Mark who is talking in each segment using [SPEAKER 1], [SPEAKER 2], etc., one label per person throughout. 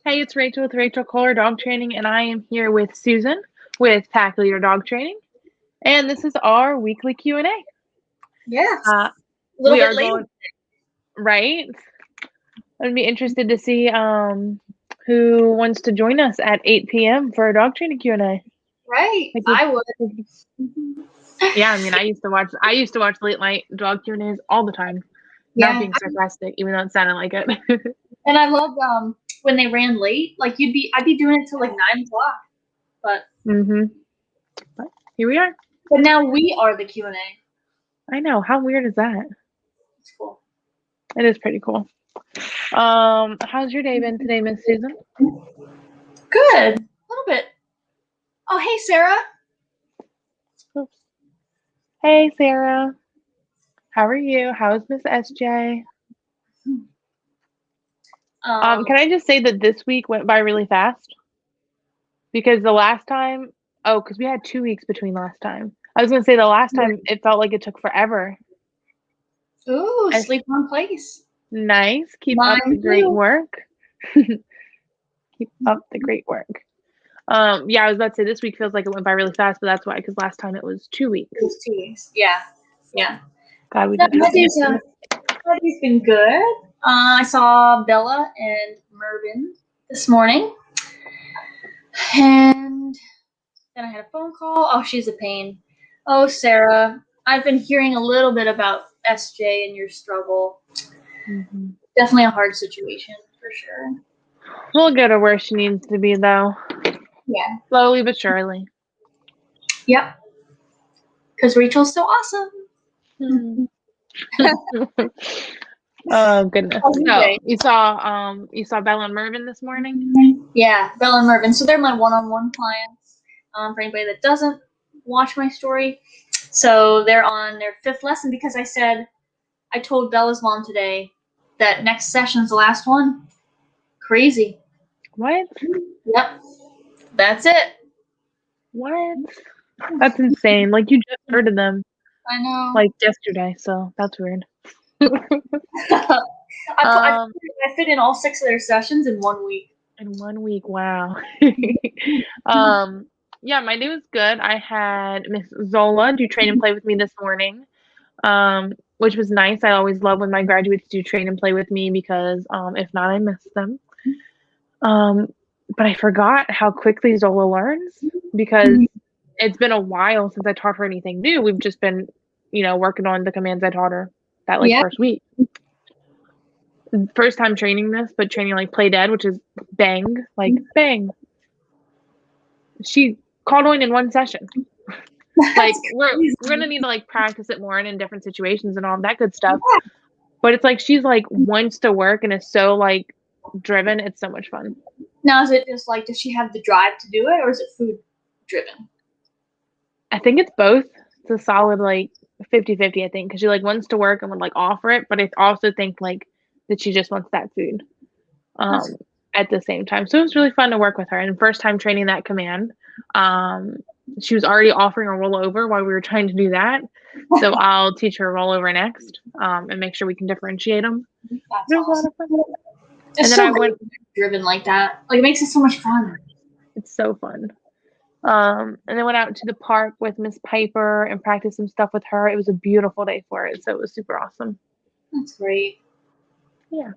[SPEAKER 1] Hey, it's Rachel with Rachel Kohler Dog Training, and I am here with Susan with Tackle Your Dog Training, and this is our weekly Q&A.
[SPEAKER 2] Yeah,
[SPEAKER 1] Uh,
[SPEAKER 2] a little
[SPEAKER 1] we
[SPEAKER 2] bit
[SPEAKER 1] are
[SPEAKER 2] late.
[SPEAKER 1] going right. I'd be interested to see who wants to join us at 8 p.m. for a dog training Q&A.
[SPEAKER 2] Right, I would.
[SPEAKER 1] Yeah, I mean, I used to watch late night dog Q&As all the time.
[SPEAKER 2] Yeah.
[SPEAKER 1] Not being sarcastic, even though it sounded like it.
[SPEAKER 2] And I loved when they ran late. Like I'd be doing it till like 9 o'clock. But
[SPEAKER 1] But here we are.
[SPEAKER 2] but now we are the Q&A.
[SPEAKER 1] I know. How weird is that?
[SPEAKER 2] It's cool.
[SPEAKER 1] It is pretty cool. How's your day been today, Miss Susan?
[SPEAKER 2] Good. A little bit. Oh, hey, Sarah.
[SPEAKER 1] Oops. Hey, Sarah. How are you? How's Miss SJ? Can I just say that this week went by really fast? Because the last time, because we had 2 weeks between last time. I was going to say the last time it felt like it took forever.
[SPEAKER 2] Ooh, sleep on place.
[SPEAKER 1] Nice. Keep up the great work. Keep up the great work. Yeah, I was about to say this week feels like it went by really fast, but that's why, because last time it was 2 weeks.
[SPEAKER 2] It was 2 weeks. Yeah. Yeah.
[SPEAKER 1] God, we did
[SPEAKER 2] My day's been good. I saw Bella and Mervin this morning. And then I had a phone call. Oh, she's a pain. Oh, Sarah, I've been hearing a little bit about SJ and your struggle.
[SPEAKER 1] Mm-hmm.
[SPEAKER 2] Definitely a hard situation, for sure.
[SPEAKER 1] We'll get her where she needs to be, though.
[SPEAKER 2] Yeah.
[SPEAKER 1] Slowly but surely.
[SPEAKER 2] Yep. Because Rachel's so awesome.
[SPEAKER 1] Oh goodness!
[SPEAKER 2] Okay.
[SPEAKER 1] So you saw Bella and Mervin this morning?
[SPEAKER 2] Yeah, Bella and Mervin. So they're my one-on-one clients. For anybody that doesn't watch my story, so they're on their 5th lesson because I told Bella's mom today that next session's the last one. Crazy.
[SPEAKER 1] What?
[SPEAKER 2] Yep. That's it.
[SPEAKER 1] What? That's insane. Like you just started them.
[SPEAKER 2] I know.
[SPEAKER 1] Like yesterday, so that's weird.
[SPEAKER 2] I fit in all 6 of their sessions in 1 week.
[SPEAKER 1] In 1 week, wow. Yeah, my day was good. I had Miss Zola do train and play with me this morning, which was nice. I always love when my graduates do train and play with me because if not, I miss them. But I forgot how quickly Zola learns because it's been a while since I taught her anything new. We've just been, working on the commands I taught her that first week. First time training this, but training like play dead, which is bang, like bang. She called in 1 session. Like we're gonna need to like practice it more and in different situations and all of that good stuff.
[SPEAKER 2] Yeah.
[SPEAKER 1] But it's like she's like wants to work and is so like driven. It's so much fun.
[SPEAKER 2] Now is it just like does she have the drive to do it or is it food driven?
[SPEAKER 1] I think it's both. It's a solid like 50-50, I think, because she like wants to work and would like offer it, but I also think like that she just wants that food at the same time. So it was really fun to work with her. And first time training that command, she was already offering a rollover while we were trying to do that. So I'll teach her a rollover next and make sure we can differentiate them.
[SPEAKER 2] That's awesome. A lot of fun. It's
[SPEAKER 1] and
[SPEAKER 2] then
[SPEAKER 1] I went
[SPEAKER 2] driven like that. Like it makes it so much fun.
[SPEAKER 1] It's so fun. And then went out to the park with Miss Piper and practiced some stuff with her. It was a beautiful day for it, so it was super awesome.
[SPEAKER 2] That's great.
[SPEAKER 1] Yeah.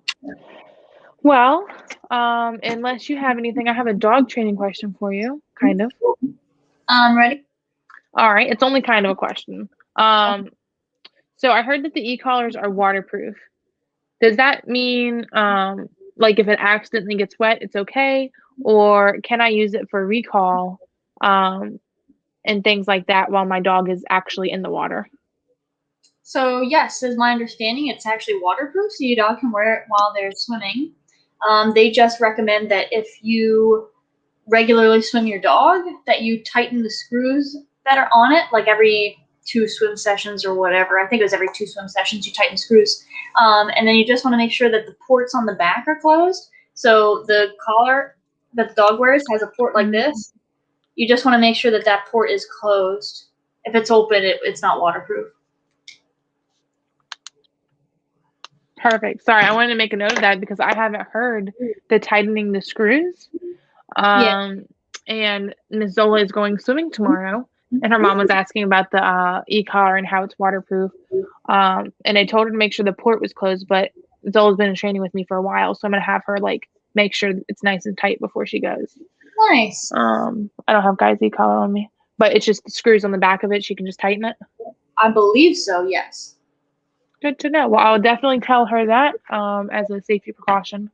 [SPEAKER 1] Well, unless you have anything, I have a dog training question for you, kind of.
[SPEAKER 2] Ready?
[SPEAKER 1] All right. It's only kind of a question. So I heard that the e-collars are waterproof. Does that mean, like if it accidentally gets wet, it's okay? Or can I use it for recall and things like that while my dog is actually in the water?
[SPEAKER 2] So yes, as my understanding, it's actually waterproof, so your dog can wear it while they're swimming. They just recommend that if you regularly swim your dog, that you tighten the screws that are on it, like every 2 swim sessions or whatever. I think it was every 2 swim sessions you tighten screws. And then you just want to make sure that the ports on the back are closed. So the collar that the dog wears has a port like this. You just want to make sure that that port is closed. If it's open, it's not waterproof.
[SPEAKER 1] Perfect. Sorry, I wanted to make a note of that because I haven't heard the tightening the screws.
[SPEAKER 2] Yeah.
[SPEAKER 1] And Miss Zola is going swimming tomorrow, and her mom was asking about the e-collar and how it's waterproof. And I told her to make sure the port was closed, but Zola's been in training with me for a while, so I'm gonna have her like make sure it's nice and tight before she goes.
[SPEAKER 2] Nice.
[SPEAKER 1] I don't have Guy's e-collar on me, but it's just the screws on the back of it. She can just tighten it.
[SPEAKER 2] I believe so, yes.
[SPEAKER 1] Good to know. Well, I'll definitely tell her that as a safety precaution.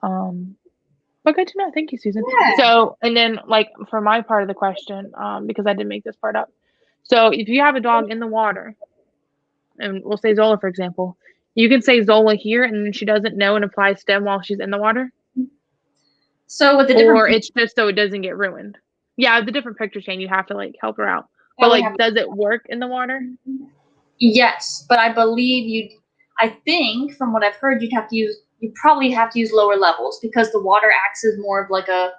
[SPEAKER 1] But good to know. Thank you, Susan.
[SPEAKER 2] Yeah.
[SPEAKER 1] So, and then like for my part of the question, because I didn't make this part up. So if you have a dog in the water, and we'll say Zola, for example, you can say Zola here, and then she doesn't know and apply stem while she's in the water.
[SPEAKER 2] So with the
[SPEAKER 1] Or
[SPEAKER 2] different
[SPEAKER 1] it's just so it doesn't get ruined. Yeah, the different picture chain, you have to like help her out.
[SPEAKER 2] I
[SPEAKER 1] But
[SPEAKER 2] would
[SPEAKER 1] like,
[SPEAKER 2] have-
[SPEAKER 1] does it work in the water?
[SPEAKER 2] yes, but I believe I think from what I've heard you probably have to use lower levels because the water acts as more of like a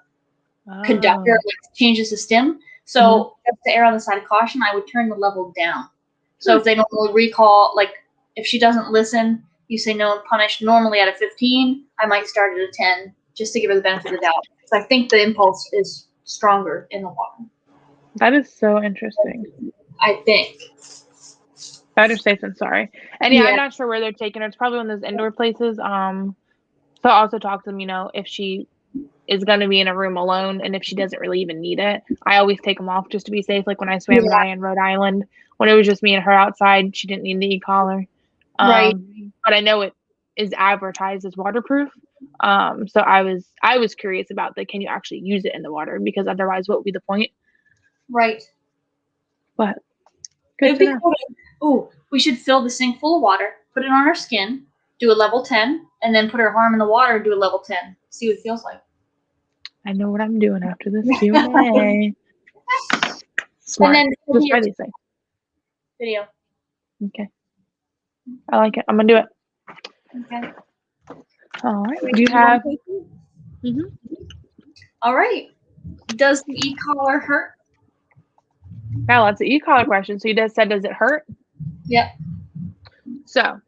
[SPEAKER 2] conductor, like changes the stem. So just to err on the side of caution, I would turn the level down. So if they don't really recall, like if she doesn't listen, you say no and punish. Normally at a 15, I might start at a 10 just to give her the benefit of the doubt. So I think the impulse is stronger in the water.
[SPEAKER 1] That is so interesting.
[SPEAKER 2] I think.
[SPEAKER 1] Better safe than sorry. And yeah, I'm not sure where they're taking her. It's probably one of those indoor places. So I also talk to them, if she is going to be in a room alone and if she doesn't really even need it. I always take them off just to be safe. Like when I swam Rye in Rhode Island, when it was just me and her outside, she didn't need the e-collar.
[SPEAKER 2] Right.
[SPEAKER 1] But I know it is advertised as waterproof. So I was curious about can you actually use it in the water? Because otherwise, what would be the point?
[SPEAKER 2] Right.
[SPEAKER 1] But
[SPEAKER 2] it would be cool. Ooh, we should fill the sink full of water, put it on her skin, do a level 10, and then put her arm in the water and do a level 10. See what it feels like.
[SPEAKER 1] I know what I'm doing after this Q&A. Smart.
[SPEAKER 2] And then
[SPEAKER 1] just try these things.
[SPEAKER 2] Video.
[SPEAKER 1] Okay. I like it. I'm gonna do it.
[SPEAKER 2] Okay.
[SPEAKER 1] All right. Do you have?
[SPEAKER 2] All right. Does the e-collar hurt?
[SPEAKER 1] Got lots of e-collar questions. So you just said, does it hurt?
[SPEAKER 2] Yep.
[SPEAKER 1] So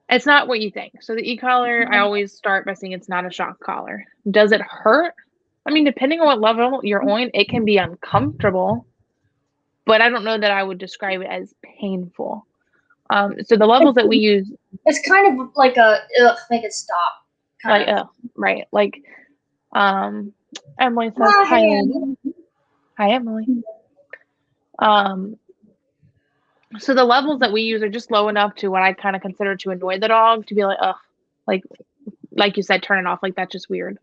[SPEAKER 1] it's not what you think. So the e-collar, I always start by saying it's not a shock collar. Does it hurt? I mean, depending on what level you're on, it can be uncomfortable, but I don't know that I would describe it as painful. So the levels that we use,
[SPEAKER 2] it's kind of like a make it stop.
[SPEAKER 1] Right. Like Emily says, hi Emily. Hi Emily. So the levels that we use are just low enough to what I kind of consider to annoy the dog, to be like, ugh, like you said, turn it off, like that's just weird.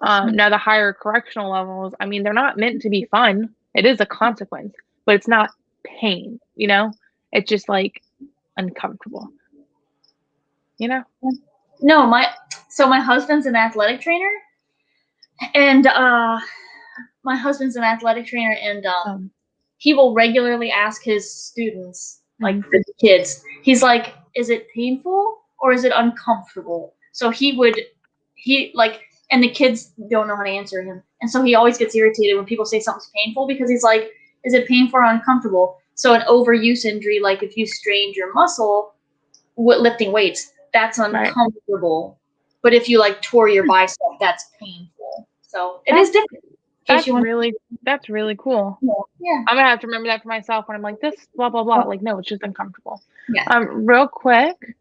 [SPEAKER 1] Now the higher correctional levels, I mean, they're not meant to be fun. It is a consequence, but it's not pain, it's just like uncomfortable,
[SPEAKER 2] No, my husband's an athletic trainer, and he will regularly ask his students, like the kids, he's like, is it painful or is it uncomfortable? So and the kids don't know how to answer him. And so he always gets irritated when people say something's painful because he's like, is it painful or uncomfortable? So an overuse injury, like if you strained your muscle lifting weights, that's uncomfortable. Right. But if you like tore your bicep, that's painful. So it is different.
[SPEAKER 1] That's really cool.
[SPEAKER 2] Yeah.
[SPEAKER 1] I'm gonna have to remember that for myself when I'm like this, blah blah blah. Like, no, it's just uncomfortable.
[SPEAKER 2] Yeah.
[SPEAKER 1] Real quick,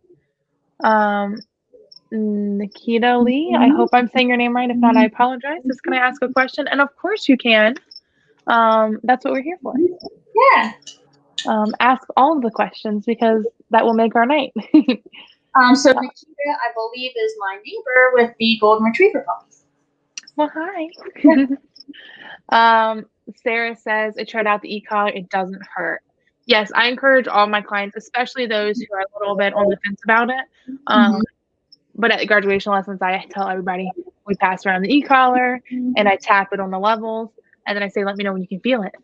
[SPEAKER 1] Nikita Lee, I hope I'm saying your name right. If not, I apologize. Just can I ask a question? And of course you can. That's what we're here for.
[SPEAKER 2] Yeah.
[SPEAKER 1] Ask all of the questions because that will make our night.
[SPEAKER 2] So Nikita, I believe, is my neighbor with the golden retriever puppies.
[SPEAKER 1] Well, hi. Sarah says, I tried out the e-collar. It doesn't hurt. Yes, I encourage all my clients, especially those who are a little bit on the fence about it. But at graduation lessons, I tell everybody, we pass around the e-collar and I tap it on the levels. And then I say, let me know when you can feel it.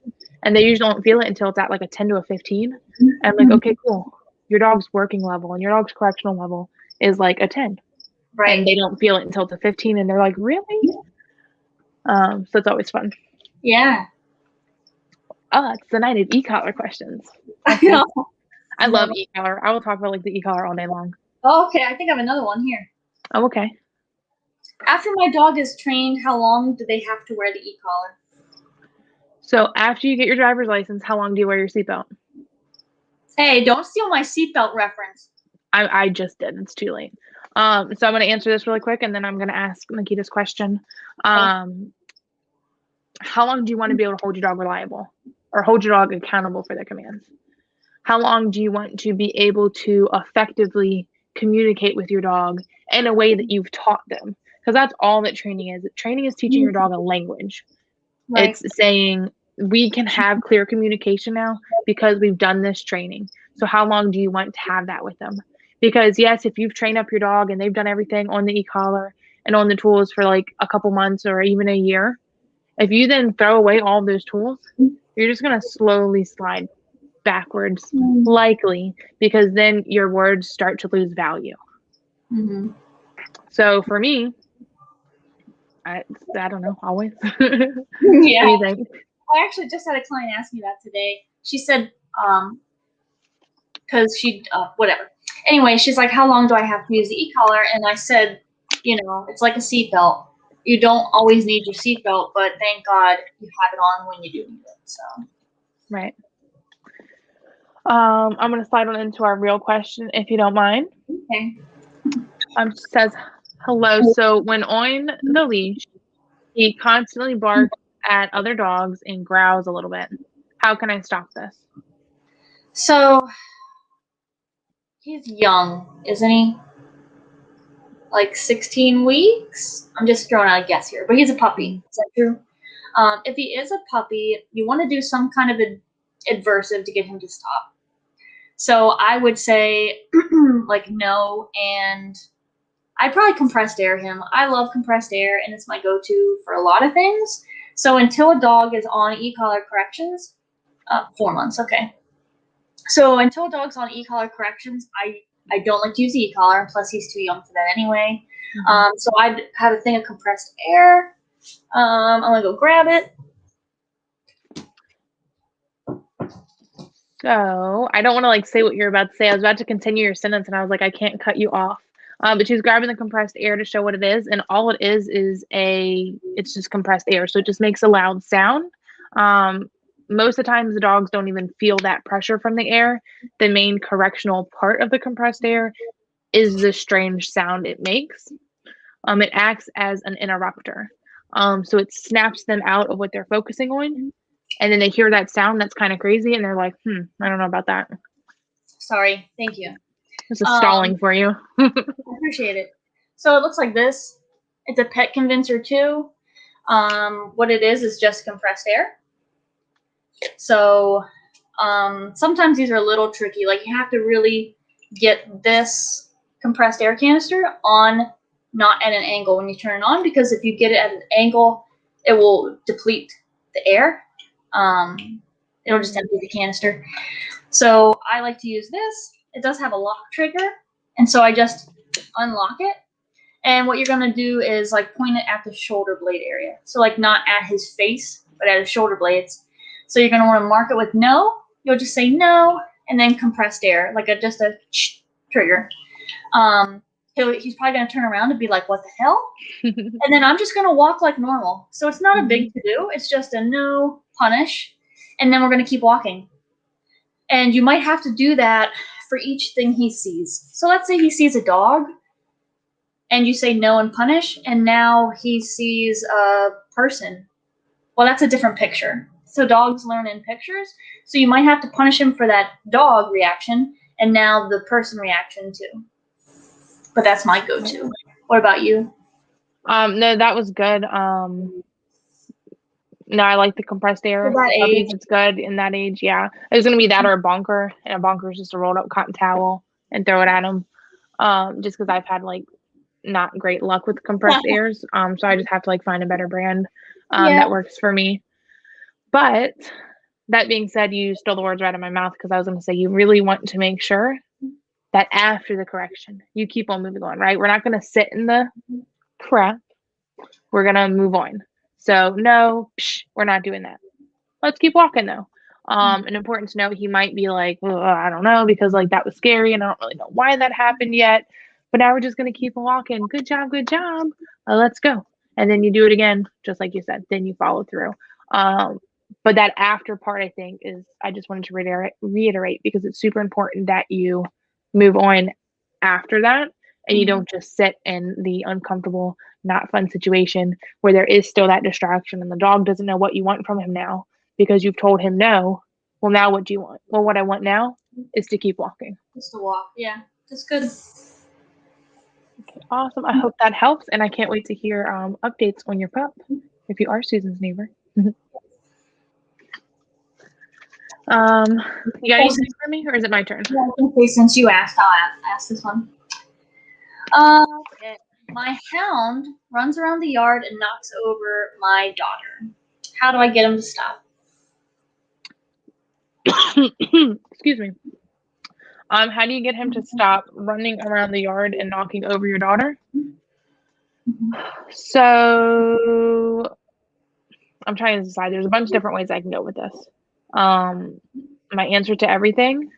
[SPEAKER 1] And they usually don't feel it until it's at like a 10 to a 15. And I'm like, okay, cool. Your dog's working level and your dog's correctional level is like a 10.
[SPEAKER 2] Right.
[SPEAKER 1] And they don't feel it until it's a 15. And they're like, really? So it's always fun.
[SPEAKER 2] Yeah.
[SPEAKER 1] Oh, it's the night of e-collar questions. I love e-collar. I will talk about like the e-collar all day long.
[SPEAKER 2] Oh, okay, I think I have another one here.
[SPEAKER 1] Oh, okay.
[SPEAKER 2] After my dog is trained, how long do they have to wear the e-collar?
[SPEAKER 1] So after you get your driver's license, how long do you wear your seatbelt?
[SPEAKER 2] Hey, don't steal my seatbelt reference.
[SPEAKER 1] I just did. It's too late. So I'm going to answer this really quick, and then I'm going to ask Nikita's question. How long do you want to be able to hold your dog reliable or hold your dog accountable for their commands? How long do you want to be able to effectively communicate with your dog in a way that you've taught them? Because that's all that training is. Training is teaching your dog a language.
[SPEAKER 2] Right.
[SPEAKER 1] It's saying we can have clear communication now because we've done this training. So how long do you want to have that with them? Because yes, if you've trained up your dog and they've done everything on the e-collar and on the tools for like a couple months or even a year, if you then throw away all those tools, you're just going to slowly slide backwards, likely, because then your words start to lose value.
[SPEAKER 2] Mm-hmm.
[SPEAKER 1] So for me, I don't know, always.
[SPEAKER 2] Yeah.
[SPEAKER 1] What do you think?
[SPEAKER 2] I actually just had a client ask me that today. She said, because whatever. Anyway, she's like, how long do I have to use the e-collar? And I said, it's like a seatbelt. You don't always need your seatbelt, but thank God you have it on when you do need it. So.
[SPEAKER 1] Right. I'm going to slide on into our real question, if you don't mind.
[SPEAKER 2] Okay.
[SPEAKER 1] Says, hello. So when on the leash, he constantly barks at other dogs and growls a little bit. How can I stop this?
[SPEAKER 2] So he's young, isn't he? Like 16 weeks? I'm just throwing out a guess here, but he's a puppy. Is that true? If he is a puppy, you want to do some kind of adversive to get him to stop. So I would say like no, and I'd probably compressed air him. I love compressed air, and it's my go-to for a lot of things. So until a dog is on e-collar corrections, 4 months, okay. So until a dog's on e-collar corrections, I don't like to use the e-collar, plus he's too young for that anyway. Mm-hmm. So I'd have a thing of compressed air. I'm gonna go grab it.
[SPEAKER 1] So I don't want to like say what you're about to say. I was about to continue your sentence, and I was like, I can't cut you off. But she's grabbing the compressed air to show what it is, and all it is it's just compressed air, so it just makes a loud sound. Most of the times, the dogs don't even feel that pressure from the air. The main correctional part of the compressed air is the strange sound it makes. It acts as an interrupter, so it snaps them out of what they're focusing on. And then they hear that sound that's kind of crazy, and they're like, I don't know about that.
[SPEAKER 2] Sorry. Thank you.
[SPEAKER 1] This is stalling for you.
[SPEAKER 2] I appreciate it. So it looks like this. It's a pet convincer too. What it is just compressed air. So sometimes these are a little tricky. Like you have to really get this compressed air canister on, not at an angle when you turn it on, because if you get it at an angle, it will deplete the air. It'll just empty the canister. So I like to use this. It does have a lock trigger, and so I just unlock it. And what you're gonna do is like point it at the shoulder blade area. So like not at his face, but at his shoulder blades. So you're gonna want to mark it with no. You'll just say no, and then compressed air, like just a trigger. He's probably gonna turn around and be like, "What the hell?" And then I'm just gonna walk like normal. So it's not a big to do. It's just a no, punish, and then we're gonna keep walking. And you might have to do that for each thing he sees. So let's say he sees a dog, and you say no and punish, and now he sees a person. Well, that's a different picture. So dogs learn in pictures. So you might have to punish him for that dog reaction, and now the person reaction too. But that's my go-to. What about you?
[SPEAKER 1] No, that was good. No, I like the compressed air.
[SPEAKER 2] For that age.
[SPEAKER 1] It's good in that age. Yeah, it was gonna be that or a bonker, and a bonker is just a rolled up cotton towel and throw it at him. Just because I've had like not great luck with compressed airs. So I just have to like find a better brand that works for me. But that being said, you stole the words right out of my mouth, because I was going to say you really want to make sure that after the correction, you keep on moving on, right? We're not going to sit in the crap. We're going to move on. So no, we're not doing that. Let's keep walking though. And important to note, he might be like, "Well, I don't know, because like that was scary and I don't really know why that happened yet. But now we're just gonna keep walking. Good job, good job. Let's go." And then you do it again, just like you said. Then you follow through. But that after part, I think, is I just wanted to reiterate because it's super important that you move on after that and you don't just sit in the uncomfortable, not fun situation where there is still that distraction and the dog doesn't know what you want from him now because you've told him no. Well, now what do you want? Well, what I want now is to keep walking.
[SPEAKER 2] Just to walk. Yeah, that's good.
[SPEAKER 1] Okay, awesome. I hope that helps, and I can't wait to hear updates on your pup if you are Susan's neighbor. You got anything for me, or is it my turn?
[SPEAKER 2] Yeah, okay, since you asked, I'll ask this one. Okay. My hound runs around the yard and knocks over my daughter. How do I get him to stop?
[SPEAKER 1] Excuse me. How do you get him to stop running around the yard and knocking over your daughter? So I'm trying to decide. There's a bunch of different ways I can go with this. My answer to everything.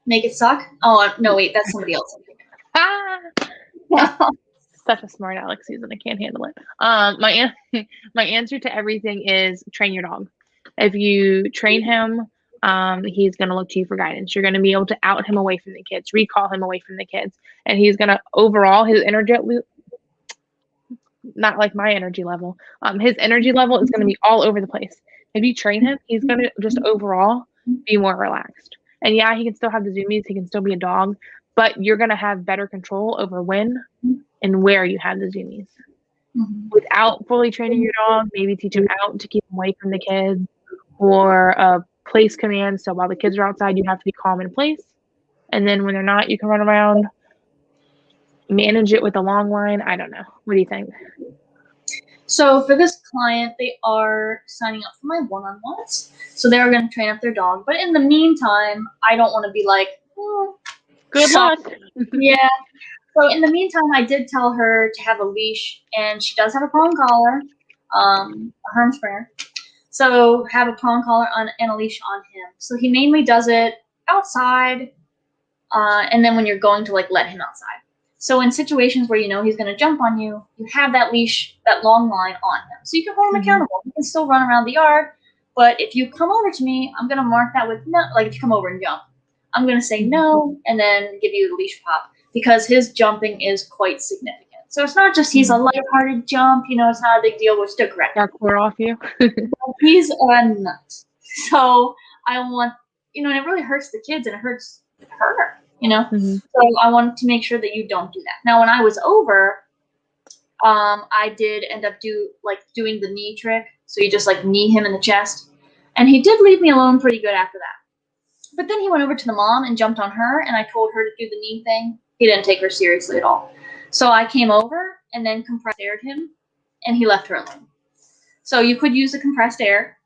[SPEAKER 2] Make it suck? Oh, no, wait, that's somebody else.
[SPEAKER 1] Such a smart Alex Susan. I can't handle it. My answer to everything is train your dog. If you train him, he's going to look to you for guidance. You're going to be able to out him away from the kids, recall him away from the kids, and he's going to overall his energy, not like my energy level. His energy level is going to be all over the place. If you train him, he's going to just overall be more relaxed. And yeah, he can still have the zoomies. He can still be a dog, but you're going to have better control over when and where you have the zoomies. Without fully training your dog, maybe teach him out to keep him away from the kids, or a place command. So while the kids are outside, you have to be calm in place. And then when they're not, you can run around, manage it with a long line. I don't know. What do you think?
[SPEAKER 2] So for this client, they are signing up for my one-on-ones. So they're going to train up their dog. But in the meantime, I don't want to be like,
[SPEAKER 1] good luck.
[SPEAKER 2] Yeah. So in the meantime, I did tell her to have a leash, and she does have a prong collar, a Herm Springer. So have a prong collar and a leash on him. So he mainly does it outside, and then when you're going to like let him outside. So in situations where you know he's going to jump on you, you have that leash, that long line on him. So you can hold him accountable. He can still run around the yard, but if you come over to me, I'm going to mark that with no, like if you come over and jump, I'm going to say no and then give you the leash pop because his jumping is quite significant. So it's not just he's a lighthearted jump, you know, it's not a big deal. We're still correct.
[SPEAKER 1] Got clear off you.
[SPEAKER 2] He's a nut. So I want, you know, and it really hurts the kids and it hurts her. You know, so I wanted to make sure that you don't do that. Now, when I was over, I did end up doing the knee trick. So you just like knee him in the chest, and he did leave me alone pretty good after that. But then he went over to the mom and jumped on her, and I told her to do the knee thing. He didn't take her seriously at all. So I came over and then compressed aired him, and he left her alone. So you could use the compressed air.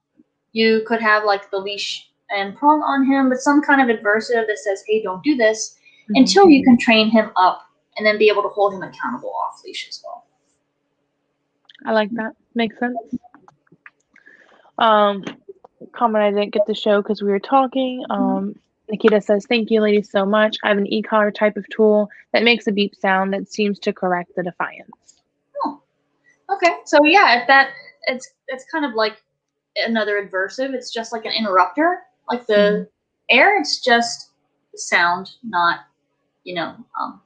[SPEAKER 2] You could have like the leash and prong on him, but some kind of adversive that says, hey, don't do this, until you can train him up and then be able to hold him accountable off leash as well.
[SPEAKER 1] I like that. Makes sense. Comment I didn't get to show because we were talking. Nikita says, thank you, ladies, so much. I have an e-collar type of tool that makes a beep sound that seems to correct the defiance.
[SPEAKER 2] Oh, okay. So yeah, it's kind of like another adversive. It's just like an interrupter. Like the air, it's just sound, not, you know,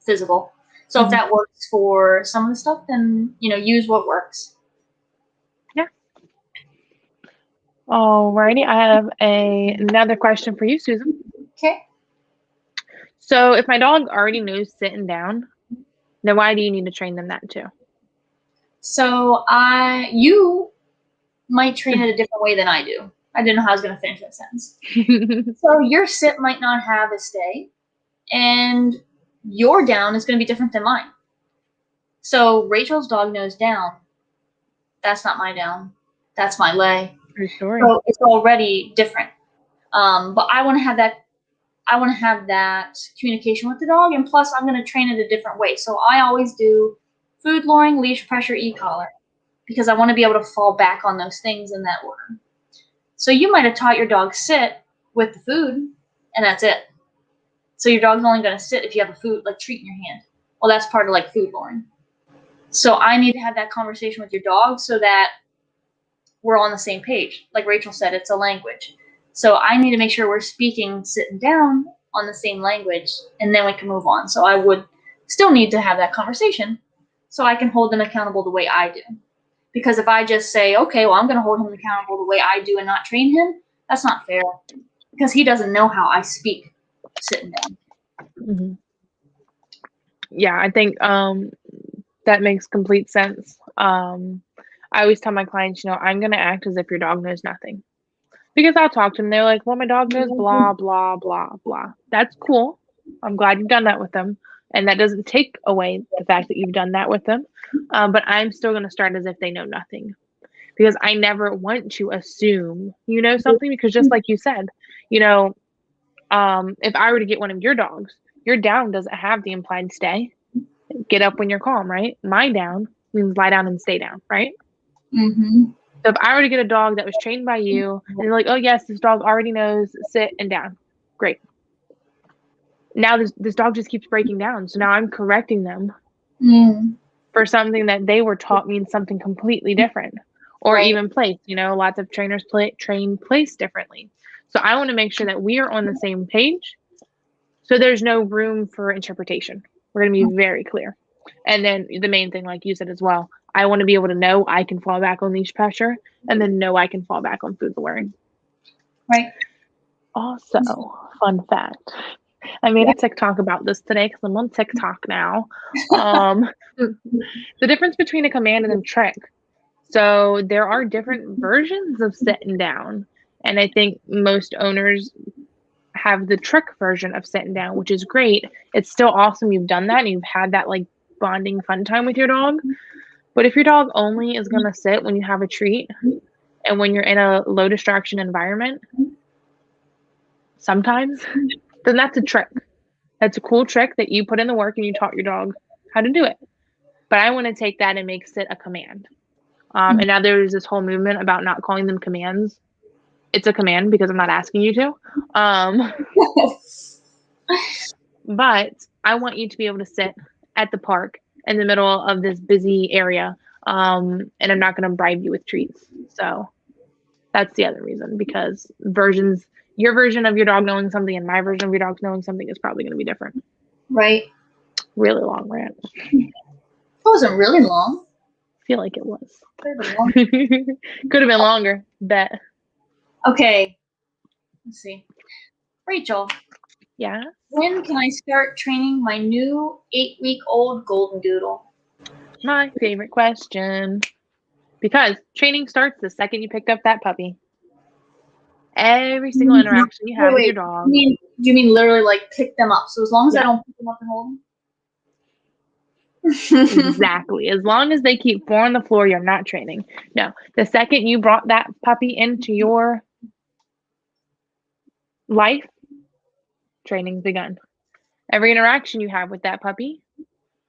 [SPEAKER 2] physical. So if that works for some of the stuff, then, you know, use what works.
[SPEAKER 1] Yeah. Alrighty, I have another question for you, Susan.
[SPEAKER 2] Okay.
[SPEAKER 1] So if my dog already knows sitting down, then why do you need to train them that too?
[SPEAKER 2] So you might train it a different way than I do. I didn't know how I was going to finish that sentence. So your sit might not have a stay, and your down is going to be different than mine. So Rachel's dog knows down. That's not my down. That's my lay.
[SPEAKER 1] True story.
[SPEAKER 2] So it's already different. But I want to have that. I want to have that communication with the dog, and plus I'm going to train it a different way. So I always do food, luring, leash, pressure, e-collar, because I want to be able to fall back on those things in that order. So you might have taught your dog sit with the food, and that's it. So your dog's only going to sit if you have a food, like treat in your hand. Well, that's part of like food luring. So I need to have that conversation with your dog so that we're on the same page. Like Rachel said, it's a language. So I need to make sure we're speaking sitting down on the same language, and then we can move on. So I would still need to have that conversation so I can hold them accountable the way I do. Because if I just say, okay, well, I'm going to hold him accountable the way I do and not train him, that's not fair. Because he doesn't know how I speak sitting down.
[SPEAKER 1] Mm-hmm. Yeah, I think that makes complete sense. I always tell my clients, I'm going to act as if your dog knows nothing. Because I'll talk to them. They're like, well, my dog knows blah, blah, blah, blah. That's cool. I'm glad you've done that with them. And that doesn't take away the fact that you've done that with them. But I'm still going to start as if they know nothing. Because I never want to assume you know something. Because just like you said, if I were to get one of your dogs, your down doesn't have the implied stay. Get up when you're calm, right? My down means lie down and stay down, right?
[SPEAKER 2] Mm-hmm.
[SPEAKER 1] So if I were to get a dog that was trained by you, and they're like, oh yes, this dog already knows sit and down. Great. Now this dog just keeps breaking down. So now I'm correcting them for something that they were taught means something completely different. Or
[SPEAKER 2] Right.
[SPEAKER 1] even place. Lots of trainers train place differently. So I want to make sure that we are on the same page. So there's no room for interpretation. We're going to be very clear. And then the main thing, like you said as well, I want to be able to know I can fall back on leash pressure and then know I can fall back on food luring.
[SPEAKER 2] Right.
[SPEAKER 1] Also, fun fact. I made a TikTok about this today because I'm on TikTok now. The difference between a command and a trick. So there are different versions of sitting down. And I think most owners have the trick version of sitting down, which is great. It's still awesome you've done that and you've had that like bonding fun time with your dog. But if your dog only is going to sit when you have a treat and when you're in a low distraction environment, sometimes, then that's a trick. That's a cool trick that you put in the work and you taught your dog how to do it. But I want to take that and make sit a command. And now there's this whole movement about not calling them commands. It's a command because I'm not asking you to. But I want you to be able to sit at the park in the middle of this busy area. And I'm not going to bribe you with treats. So that's the other reason, because your version of your dog knowing something and my version of your dog knowing something is probably going to be different.
[SPEAKER 2] Right.
[SPEAKER 1] Really long rant.
[SPEAKER 2] It wasn't really long.
[SPEAKER 1] I feel like it was. Could have been longer, bet.
[SPEAKER 2] Okay. Let's see. Rachel.
[SPEAKER 1] Yeah?
[SPEAKER 2] When can I start training my new 8-week-old golden doodle?
[SPEAKER 1] My favorite question. Because training starts the second you picked up that puppy. Every single interaction you have with your dog.
[SPEAKER 2] Do you mean literally like pick them up? So as long as I don't pick them up and hold them?
[SPEAKER 1] Exactly. As long as they keep 4 on the floor, you're not training. No. The second you brought that puppy into your life, training's begun. Every interaction you have with that puppy,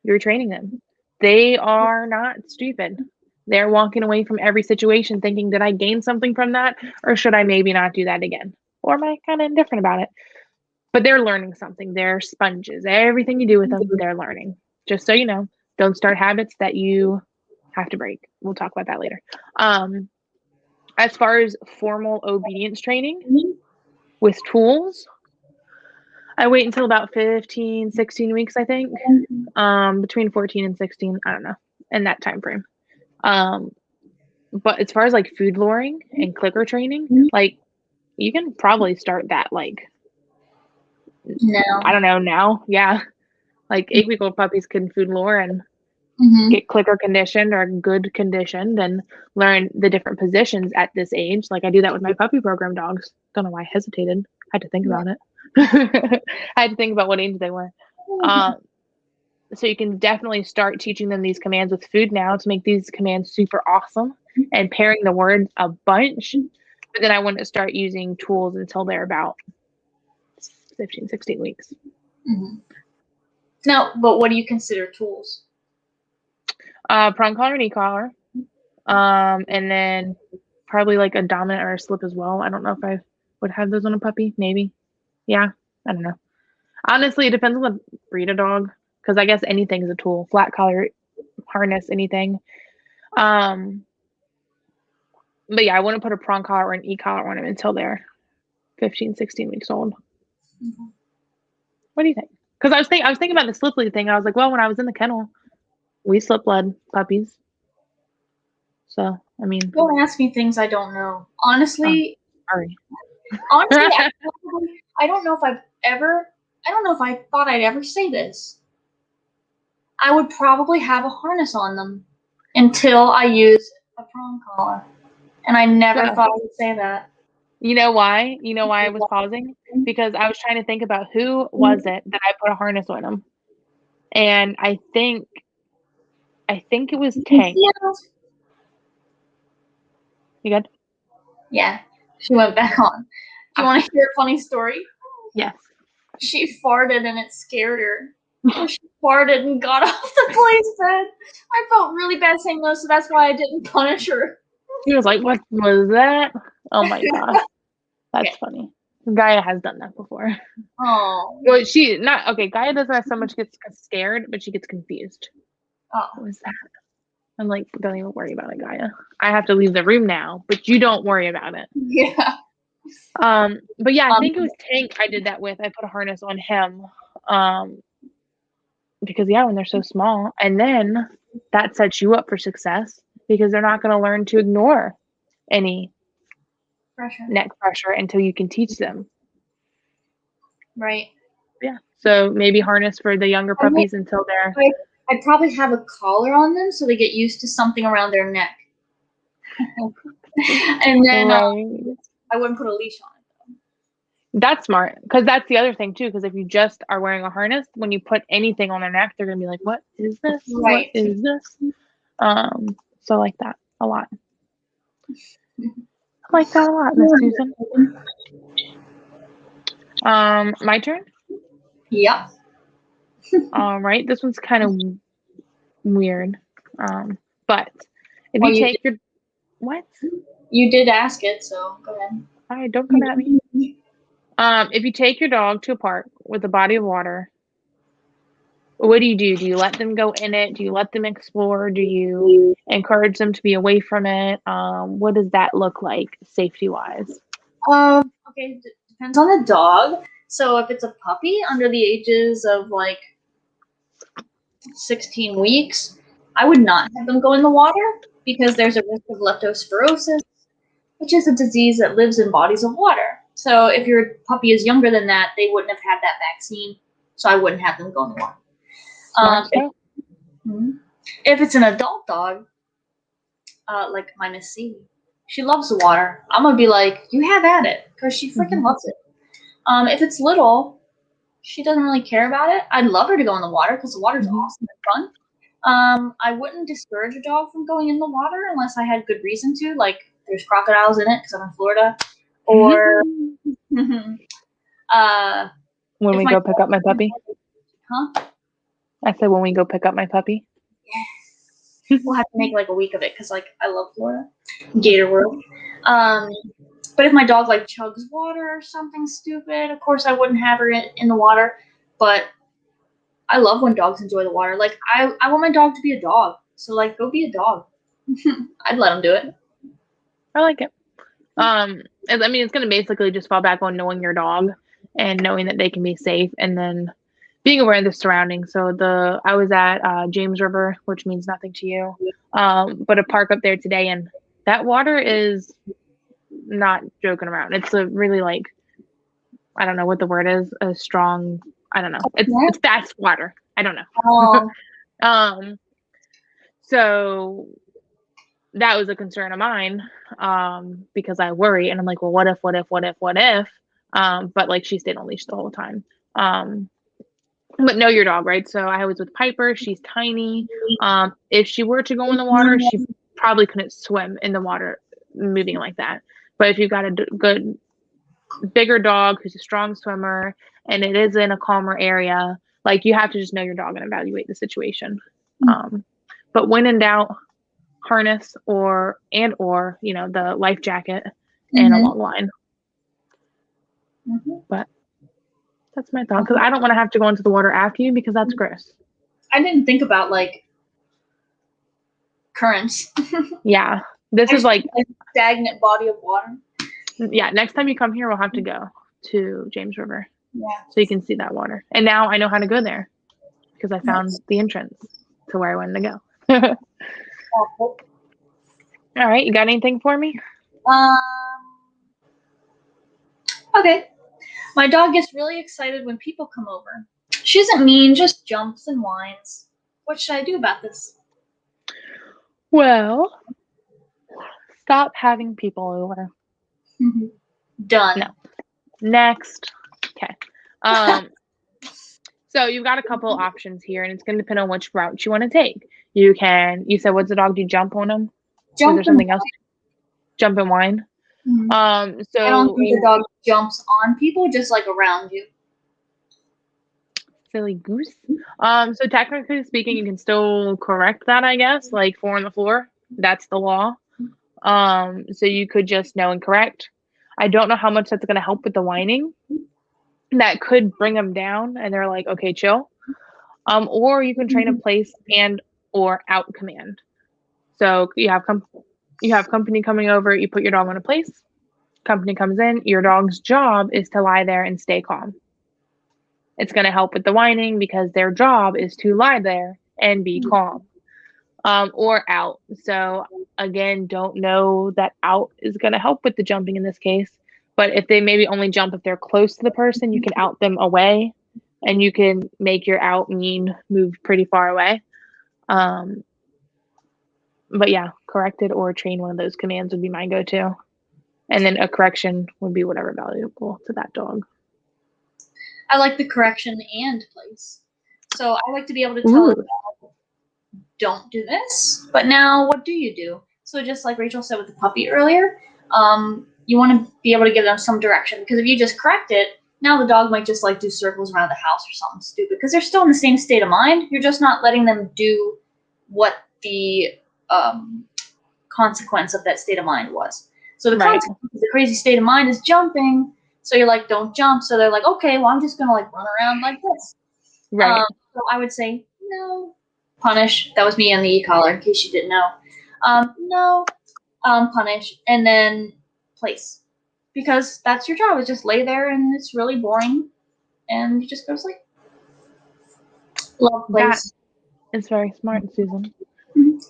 [SPEAKER 1] you're training them. They are not stupid. They're walking away from every situation thinking, did I gain something from that? Or should I maybe not do that again? Or am I kind of indifferent about it? But they're learning something. They're sponges. Everything you do with them, they're learning. Just so you know, don't start habits that you have to break. We'll talk about that later. As far as formal obedience training with tools, I wait until about 15, 16 weeks, I think. Between 14 and 16, I don't know, in that time frame. But as far as like food luring and clicker training, like you can probably start that like I don't know now. Yeah. Like 8-week-old puppies can food lure and get clicker conditioned or good conditioned and learn the different positions at this age. Like I do that with my puppy program dogs. Don't know why I hesitated. I had to think about it. I had to think about what age they were. So you can definitely start teaching them these commands with food now to make these commands super awesome and pairing the words a bunch. But then I wouldn't start using tools until they're about 15, 16 weeks.
[SPEAKER 2] Now, but what do you consider tools?
[SPEAKER 1] Prong collar, knee collar. And then probably like a dominant or a slip as well. I don't know if I would have those on a puppy. Maybe. Yeah. I don't know. Honestly, it depends on the breed of dog because I guess anything's a tool. Flat collar, harness, anything. Um, but yeah, I wouldn't put a prong collar or an e-collar on them until they're 15, 16 weeks old.
[SPEAKER 2] Mhm.
[SPEAKER 1] What do you think? Because I was thinking about the slip lead thing. I was like, well, when I was in the kennel, we slip led puppies. So I mean,
[SPEAKER 2] Don't ask me things I don't know. Honestly,
[SPEAKER 1] sorry.
[SPEAKER 2] honestly, I don't know if I've ever. I don't know if I thought I'd ever say this. I would probably have a harness on them until I use a prong collar, and I never
[SPEAKER 1] So,
[SPEAKER 2] thought I would say that.
[SPEAKER 1] you know why? You know why I was pausing? Because I was trying to think about who was it that I put a harness on them, and I think it was Tank. You good?
[SPEAKER 2] Yeah, she went back on. Do you want to hear a funny story?
[SPEAKER 1] Yes.
[SPEAKER 2] She farted and it scared her. So she farted and got off the place bed. I felt really bad saying no, so that's why I didn't punish her.
[SPEAKER 1] She was like, "What was that?" Oh my gosh, that's
[SPEAKER 2] Okay.
[SPEAKER 1] funny. Gaia has done that before.
[SPEAKER 2] Oh.
[SPEAKER 1] Well, she not okay. Gaia doesn't so much gets scared, but she gets confused.
[SPEAKER 2] Oh.
[SPEAKER 1] What was that? I'm like, don't even worry about it, Gaia. I have to leave the room now, but you don't worry about it.
[SPEAKER 2] Yeah.
[SPEAKER 1] But yeah, I think it was Tank I did that with. I put a harness on him. Because yeah, when they're so small, and then that sets you up for success because they're not going to learn to ignore any neck pressure until you can teach them.
[SPEAKER 2] Right.
[SPEAKER 1] Yeah. So maybe harness for the younger puppies until they're.
[SPEAKER 2] I'd probably have a collar on them so they get used to something around their neck. And then
[SPEAKER 1] Right.
[SPEAKER 2] I wouldn't put a leash on it.
[SPEAKER 1] That's smart because that's the other thing too. Because if you just are wearing a harness, when you put anything on their neck, they're gonna be like, "What is this?
[SPEAKER 2] Right.
[SPEAKER 1] What is this?" So I like that a lot. I like that a lot, Miss Susan. My turn.
[SPEAKER 2] Yeah.
[SPEAKER 1] All right, this one's kind of weird. But if
[SPEAKER 2] Well,
[SPEAKER 1] you take your what?
[SPEAKER 2] You did ask it, so go ahead.
[SPEAKER 1] All right, don't come at me. If you take your dog to a park with a body of water, what do? Do you let them go in it? Do you let them explore? Do you encourage them to be away from it? What does that look like safety wise?
[SPEAKER 2] Okay, depends on the dog. So if it's a puppy under the ages of like 16 weeks, I would not have them go in the water because there's a risk of leptospirosis, which is a disease that lives in bodies of water. So if your puppy is younger than that, they wouldn't have had that vaccine. So I wouldn't have them go in the water. If it's an adult dog, like my Miss C, she loves the water. I'm gonna be like, you have at it, because she freaking loves it. If it's little, she doesn't really care about it. I'd love her to go in the water because the water's awesome and fun. I wouldn't discourage a dog from going in the water unless I had good reason to, like there's crocodiles in it because I'm in Florida, or
[SPEAKER 1] when we go pick up my puppy.
[SPEAKER 2] Huh?
[SPEAKER 1] I said when we go pick up my puppy.
[SPEAKER 2] Yes. We'll have to make like a week of it because like I love Florida, Gator World. But if my dog like chugs water or something stupid, of course I wouldn't have her in the water. But I love when dogs enjoy the water. Like I want my dog to be a dog. So like go be a dog. I'd let him do it.
[SPEAKER 1] I like it. I mean, it's gonna basically just fall back on knowing your dog and knowing that they can be safe, and then being aware of the surroundings. So I was at James River, which means nothing to you, but a park up there today, and that water is not joking around. It's a really like, I don't know what the word is, a strong. I don't know. It's fast water. I don't know.
[SPEAKER 2] Oh.
[SPEAKER 1] So that was a concern of mine, because I worry, and I'm like, well, what if? But like she stayed on leash the whole time. But know your dog, right? So I was with Piper. She's tiny. If she were to go in the water, she probably couldn't swim in the water moving like that. But if you've got a good, bigger dog who's a strong swimmer and it is in a calmer area, like you have to just know your dog and evaluate the situation. But when in doubt, harness or the life jacket and a
[SPEAKER 2] Mhm.
[SPEAKER 1] long line.
[SPEAKER 2] Mhm.
[SPEAKER 1] But that's my thought, because I don't want to have to go into the water after you, because that's gross.
[SPEAKER 2] I didn't think about like currents.
[SPEAKER 1] Yeah, this
[SPEAKER 2] I
[SPEAKER 1] is
[SPEAKER 2] just
[SPEAKER 1] like,
[SPEAKER 2] think, like stagnant body of water.
[SPEAKER 1] yeah, next time you come here, we'll have to go to James River
[SPEAKER 2] Yeah.
[SPEAKER 1] so you can see that water. And now I know how to go there because I found
[SPEAKER 2] Nice.
[SPEAKER 1] the entrance to where I wanted to go.
[SPEAKER 2] Awful.
[SPEAKER 1] All right, you got anything for me?
[SPEAKER 2] Um. Okay. My dog gets really excited when people come over. She isn't mean, just jumps and whines. What should I do about this?
[SPEAKER 1] Well, stop having people over.
[SPEAKER 2] Done.
[SPEAKER 1] No. Next. Okay. So you've got a couple options here, and it's going to depend on which route you want to take. You said, what's the dog do? Jump on them? Was there
[SPEAKER 2] Jump and
[SPEAKER 1] something else? Jump and whine?
[SPEAKER 2] whine. I don't
[SPEAKER 1] So
[SPEAKER 2] think the dog jumps on people, just like around you.
[SPEAKER 1] silly goose. So technically speaking, you can still correct that, I guess, like 4 on the floor. That's the law. So you could just know and correct. I don't know how much that's going to help with the whining. That could bring them down, and they're like, okay, chill. Or you can train a place and or out command. So you have company coming over, you put your dog on a place, company comes in, your dog's job is to lie there and stay calm. It's going to help with the whining because their job is to lie there and be calm. Or out. So again, don't know that out is going to help with the jumping in this case. But if they maybe only jump if they're close to the person, you can out them away, and you can make your out mean move pretty far away. But yeah, corrected or train one of those commands would be my go-to. And then a correction would be whatever valuable to that dog.
[SPEAKER 2] I like the correction and place. So I like to be able to tell a dog, don't do this. But now, what do you do? So just like Rachel said with the puppy earlier, you want to be able to give them some direction, because if you just correct it, now the dog might just like do circles around the house or something stupid, because they're still in the same state of mind. You're just not letting them do what the consequence of that state of mind was. So the consequence of the crazy state of mind is jumping. So you're like, don't jump. So they're like, okay, well, I'm just gonna like run around like this.
[SPEAKER 1] Right.
[SPEAKER 2] So I would say no, punish. That was me on the e-collar, in case you didn't know. No, punish, and then place, because that's your job. Is just lay there, and it's really boring, and you just go to sleep. Love place.
[SPEAKER 1] That is very smart, Susan.
[SPEAKER 2] Mhm.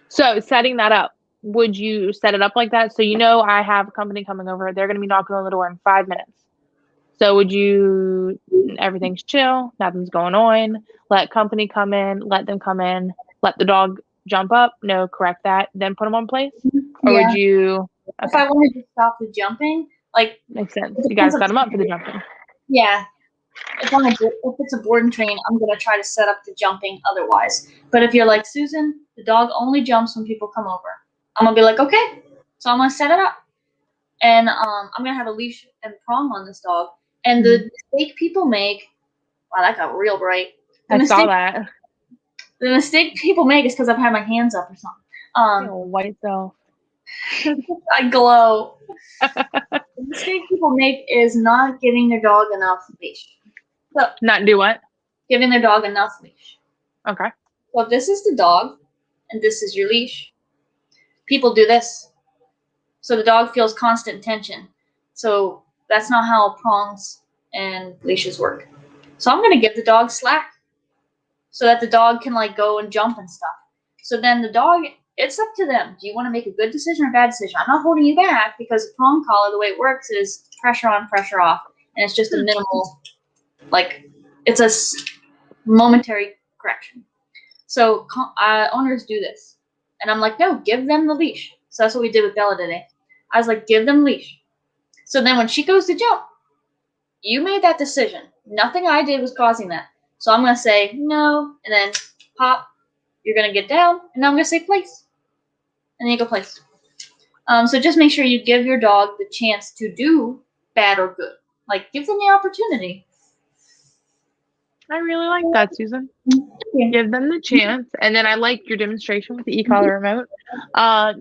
[SPEAKER 1] So setting that up, would you set it up like that? So I have a company coming over. They're going to be knocking on the door in 5 minutes. So would you, everything's chill, nothing's going on, let company come in, let them come in, let the dog jump up, no, correct that, then put them on place? Or would you?
[SPEAKER 2] If I wanted to stop the jumping, like,
[SPEAKER 1] makes sense. You got to set them up for the jumping.
[SPEAKER 2] Yeah. If it's a board and train, I'm going to try to set up the jumping otherwise. But if you're like, Susan, the dog only jumps when people come over, I'm going to be like, okay. So I'm going to set it up. And I'm going to have a leash and prong on this dog. And the mistake people make, wow, that got real bright.
[SPEAKER 1] I saw that.
[SPEAKER 2] The mistake people make is because I've had my hands up or something.
[SPEAKER 1] White self.
[SPEAKER 2] I glow. The mistake people make is not giving their dog enough leash. So,
[SPEAKER 1] not do what?
[SPEAKER 2] Giving their dog enough leash.
[SPEAKER 1] Okay.
[SPEAKER 2] So if this is the dog, and this is your leash, people do this. So the dog feels constant tension. So that's not how prongs and leashes work. So I'm going to give the dog slack so that the dog can like go and jump and stuff. So then the dog, it's up to them. Do you want to make a good decision or a bad decision? I'm not holding you back, because a prong collar, the way it works is pressure on, pressure off. And it's just a minimal, like, it's a momentary correction. So owners do this. And I'm like, no, give them the leash. So that's what we did with Bella today. I was like, give them leash. So then when she goes to jump, you made that decision. Nothing I did was causing that. So I'm going to say no, and then pop, you're going to get down, and now I'm going to say place. And then you go place. So just make sure you give your dog the chance to do bad or good. Like, give them the opportunity.
[SPEAKER 1] I really like that, Susan.
[SPEAKER 2] Yeah.
[SPEAKER 1] Give them the chance. And then I like your demonstration with the e-collar remote.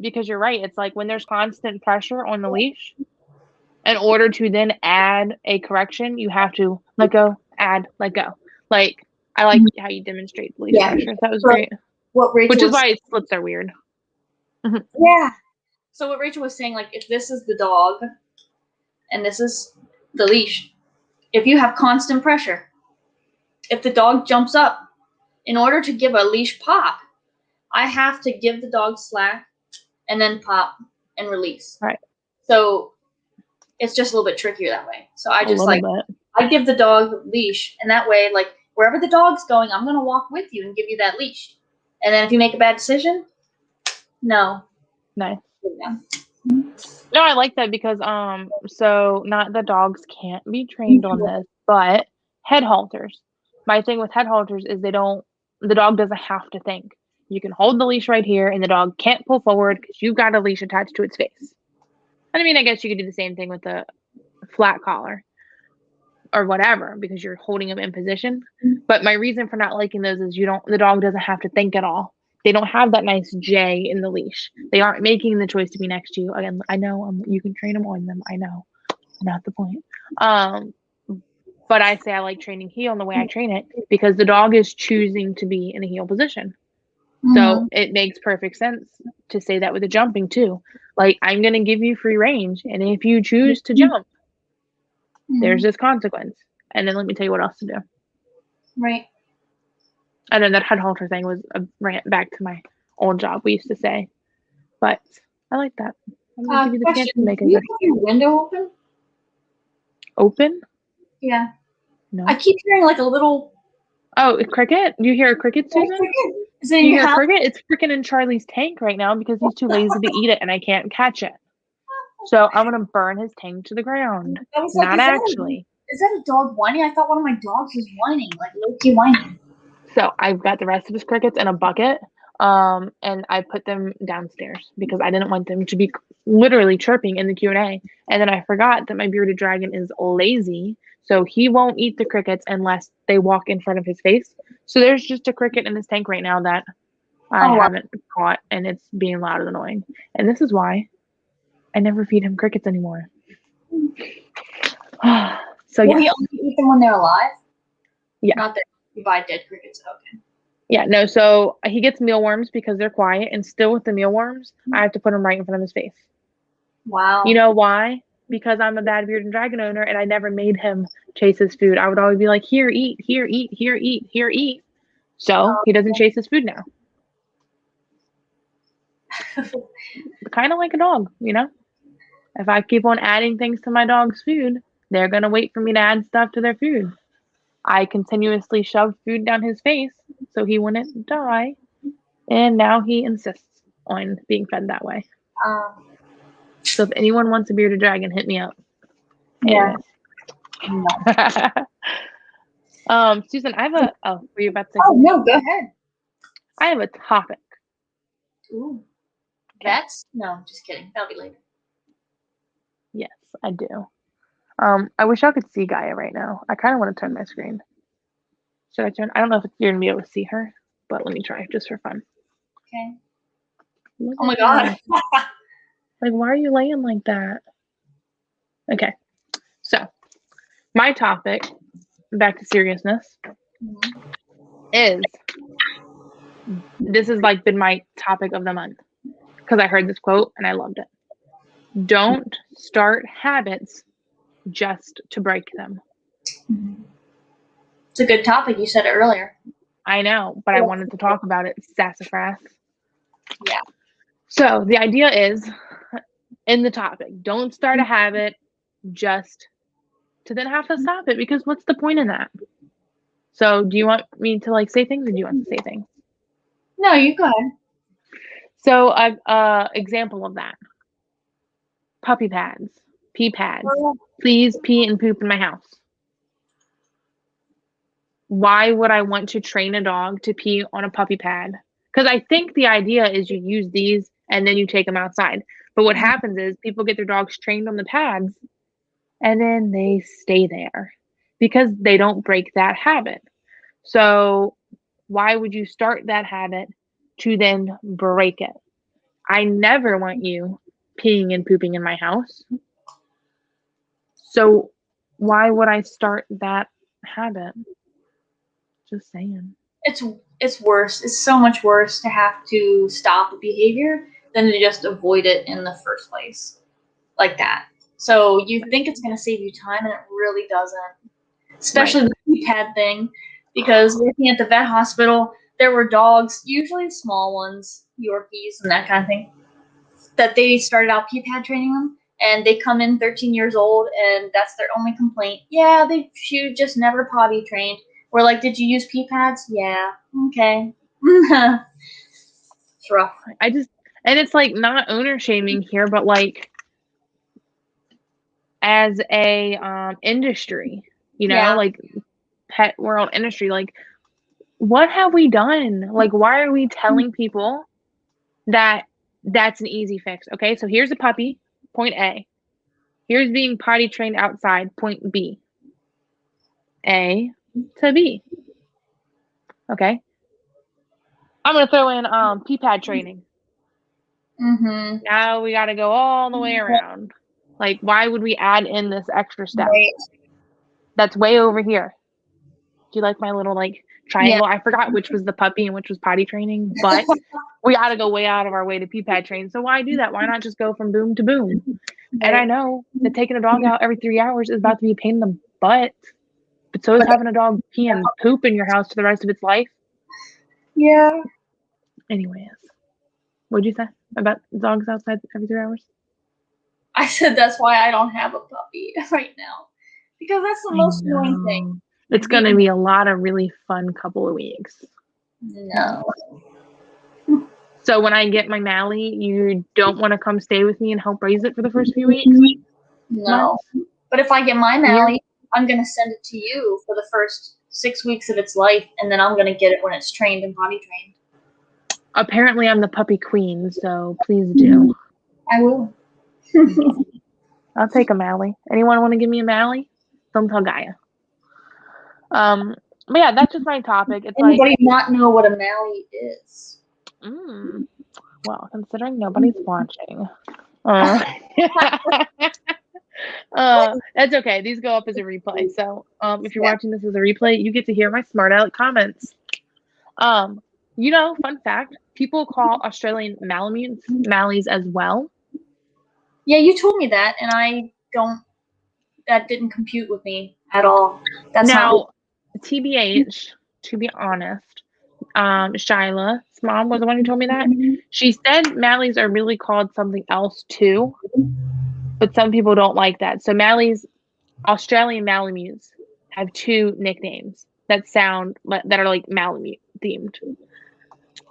[SPEAKER 1] Because you're right. It's like when there's constant pressure on the leash, in order to then add a correction, you have to let go, add, let go. Like, I like how you demonstrate the leash
[SPEAKER 2] Yeah.
[SPEAKER 1] pressure. That was
[SPEAKER 2] So
[SPEAKER 1] great.
[SPEAKER 2] what Rachel
[SPEAKER 1] Which is
[SPEAKER 2] was
[SPEAKER 1] why slips are weird.
[SPEAKER 2] yeah. So what Rachel was saying, like if this is the dog and this is the leash, if you have constant pressure, if the dog jumps up, in order to give a leash pop, I have to give the dog slack and then pop and release.
[SPEAKER 1] Right.
[SPEAKER 2] So it's just a little bit trickier that way. So I just
[SPEAKER 1] little bit.
[SPEAKER 2] I give the dog the leash, and that way, like wherever the dog's going, I'm gonna walk with you and give you that leash. And then if you make a bad decision, no.
[SPEAKER 1] Nice.
[SPEAKER 2] Yeah.
[SPEAKER 1] No, I like that because so not the dogs can't be trained on this, but head halters. My thing with head halters is the dog doesn't have to think. You can hold the leash right here and the dog can't pull forward because you've got a leash attached to its face. And I mean, I guess you could do the same thing with the flat collar or whatever because you're holding them in position. But my reason for not liking those is the dog doesn't have to think at all. They don't have that nice J in the leash. They aren't making the choice to be next to you. Again, I know you can train them on them. I know, not the point. But I say I like training heel in the way I train it because the dog is choosing to be in a heel position. So it makes perfect sense to say that with the jumping too. Like I'm going to give you free range, and if you choose to jump, there's this consequence. And then let me tell you what else to do.
[SPEAKER 2] Right.
[SPEAKER 1] I know that head halter thing was a rant back to my old job we used to say, but I like that. I'm gonna give you the chance to make
[SPEAKER 2] it. Do you have your window open?
[SPEAKER 1] Open?
[SPEAKER 2] Yeah.
[SPEAKER 1] No.
[SPEAKER 2] I keep hearing like a little.
[SPEAKER 1] Oh, a cricket? Do you hear a cricket, Susan?
[SPEAKER 2] Is it in your
[SPEAKER 1] hear
[SPEAKER 2] house?
[SPEAKER 1] a cricket? It's freaking in Charlie's tank right now because he's too lazy to eat it and I can't catch it. So I'm gonna burn his tank to the ground.
[SPEAKER 2] I was like,
[SPEAKER 1] Not actually.
[SPEAKER 2] Is that a dog whining? I thought one of my dogs was whining, like low-key whining.
[SPEAKER 1] So I've got the rest of his crickets in a bucket, and I put them downstairs because I didn't want them to be literally chirping in the Q&A. And then I forgot that my bearded dragon is lazy, so he won't eat the crickets unless they walk in front of his face. So there's just a cricket in his tank right now that I haven't caught, and it's being loud and annoying. And this is why I never feed him crickets anymore. So
[SPEAKER 2] Will he only eat them when they're alive?
[SPEAKER 1] Yeah.
[SPEAKER 2] Not that you buy dead crickets. Okay.
[SPEAKER 1] Yeah, no, so he gets mealworms because they're quiet, and still with the mealworms, I have to put them right in front of his face.
[SPEAKER 2] Wow.
[SPEAKER 1] You know why? Because I'm a bad bearded dragon owner, and I never made him chase his food. I would always be like, here, eat, here, eat, here, eat, here, eat. So he doesn't chase his food now. Kind of like a dog, you know? If I keep on adding things to my dog's food, they're going to wait for me to add stuff to their food. I continuously shoved food down his face so he wouldn't die, and now he insists on being fed that way. So if anyone wants a bearded dragon, hit me up.
[SPEAKER 2] Yeah.
[SPEAKER 1] Susan, I have a. Oh, were you about to say?
[SPEAKER 2] Oh no, go ahead.
[SPEAKER 1] I have a topic.
[SPEAKER 2] Ooh. Vets? No, just kidding. That'll be later.
[SPEAKER 1] Yes, I do. I wish I could see Gaia right now. I kind of want to turn my screen. Should I turn? I don't know if you're gonna be able to see her, but let me try just for fun.
[SPEAKER 2] Okay.
[SPEAKER 1] Look
[SPEAKER 2] oh my god.
[SPEAKER 1] Like, why are you laying like that? Okay. So, my topic, back to seriousness, is this has like been my topic of the month because I heard this quote and I loved it. Don't start habits just to break them.
[SPEAKER 2] It's a good topic. You said it earlier.
[SPEAKER 1] I know, but I wanted to talk about it sassafras.
[SPEAKER 2] Yeah.
[SPEAKER 1] So the idea is in the topic, don't start a habit just to then have to stop it, because what's the point in that? So do you want me to like say things, or do you want to say things?
[SPEAKER 2] No, you go ahead.
[SPEAKER 1] So example of that. Puppy pads, pee pads. Please pee and poop in my house. Why would I want to train a dog to pee on a puppy pad? Because I think the idea is you use these and then you take them outside. But what happens is people get their dogs trained on the pads and then they stay there because they don't break that habit. So why would you start that habit to then break it? I never want you peeing and pooping in my house. So why would I start that habit? Just saying.
[SPEAKER 2] It's worse. It's so much worse to have to stop a behavior than to just avoid it in the first place, like that. So you think it's going to save you time, and it really doesn't. Especially
[SPEAKER 1] Right.
[SPEAKER 2] the pee pad thing, because working at the vet hospital, there were dogs, usually small ones, Yorkies and that kind of thing, that they started out pee pad training them, and they come in 13 years old, and that's their only complaint. Yeah, she just never potty trained. We're like, did you use pee pads? Yeah. Okay. It's rough.
[SPEAKER 1] And it's like not owner shaming here, but like as a industry,
[SPEAKER 2] Yeah.
[SPEAKER 1] like pet world industry, like what have we done? Like why are we telling people that that's an easy fix? Okay, so here's a puppy, point A. Here's being potty trained outside, point B. A to B. Okay. I'm gonna throw in pee pad training.
[SPEAKER 2] Mm-hmm.
[SPEAKER 1] Now we gotta go all the way around. Like, why would we add in this extra step?
[SPEAKER 2] Right.
[SPEAKER 1] That's way over here. Do you like my little like triangle? I forgot which was the puppy and which was potty training, but we gotta go way out of our way to pee pad train. So why do that? Why not just go from boom to boom? And I know that taking a dog out every 3 hours is about to be a pain in the butt, but so is having a dog pee and poop in your house for the rest of its life.
[SPEAKER 2] Yeah.
[SPEAKER 1] Anyways, what'd you say about dogs outside every 3 hours?
[SPEAKER 2] I said that's why I don't have a puppy right now, because that's the most annoying thing.
[SPEAKER 1] It's going to be a lot of really fun couple of weeks.
[SPEAKER 2] No.
[SPEAKER 1] So when I get my Mally, you don't want to come stay with me and help raise it for the first few weeks?
[SPEAKER 2] No. But if I get my Mally, I'm going to send it to you for the first 6 weeks of its life, and then I'm going to get it when it's trained and potty trained.
[SPEAKER 1] Apparently I'm the puppy queen, so please do.
[SPEAKER 2] I will.
[SPEAKER 1] I'll take a Mally. Anyone want to give me a Mally? Don't tell Gaia. But yeah, that's just my topic. It's
[SPEAKER 2] Anybody
[SPEAKER 1] like
[SPEAKER 2] not know what a Mally is?
[SPEAKER 1] Well, considering nobody's watching. That's okay. These go up as a replay. So if you're watching this as a replay, you get to hear my smart aleck comments. Fun fact, people call Australian Malamutes Mallies as well.
[SPEAKER 2] Yeah, you told me that, and that didn't compute with me at all. That's
[SPEAKER 1] now, TBH, to be honest, Shyla's mom was the one who told me that. She said Mallies are really called something else too, but some people don't like that. So Mallies, Australian Malamutes, have two nicknames that are like Malamute themed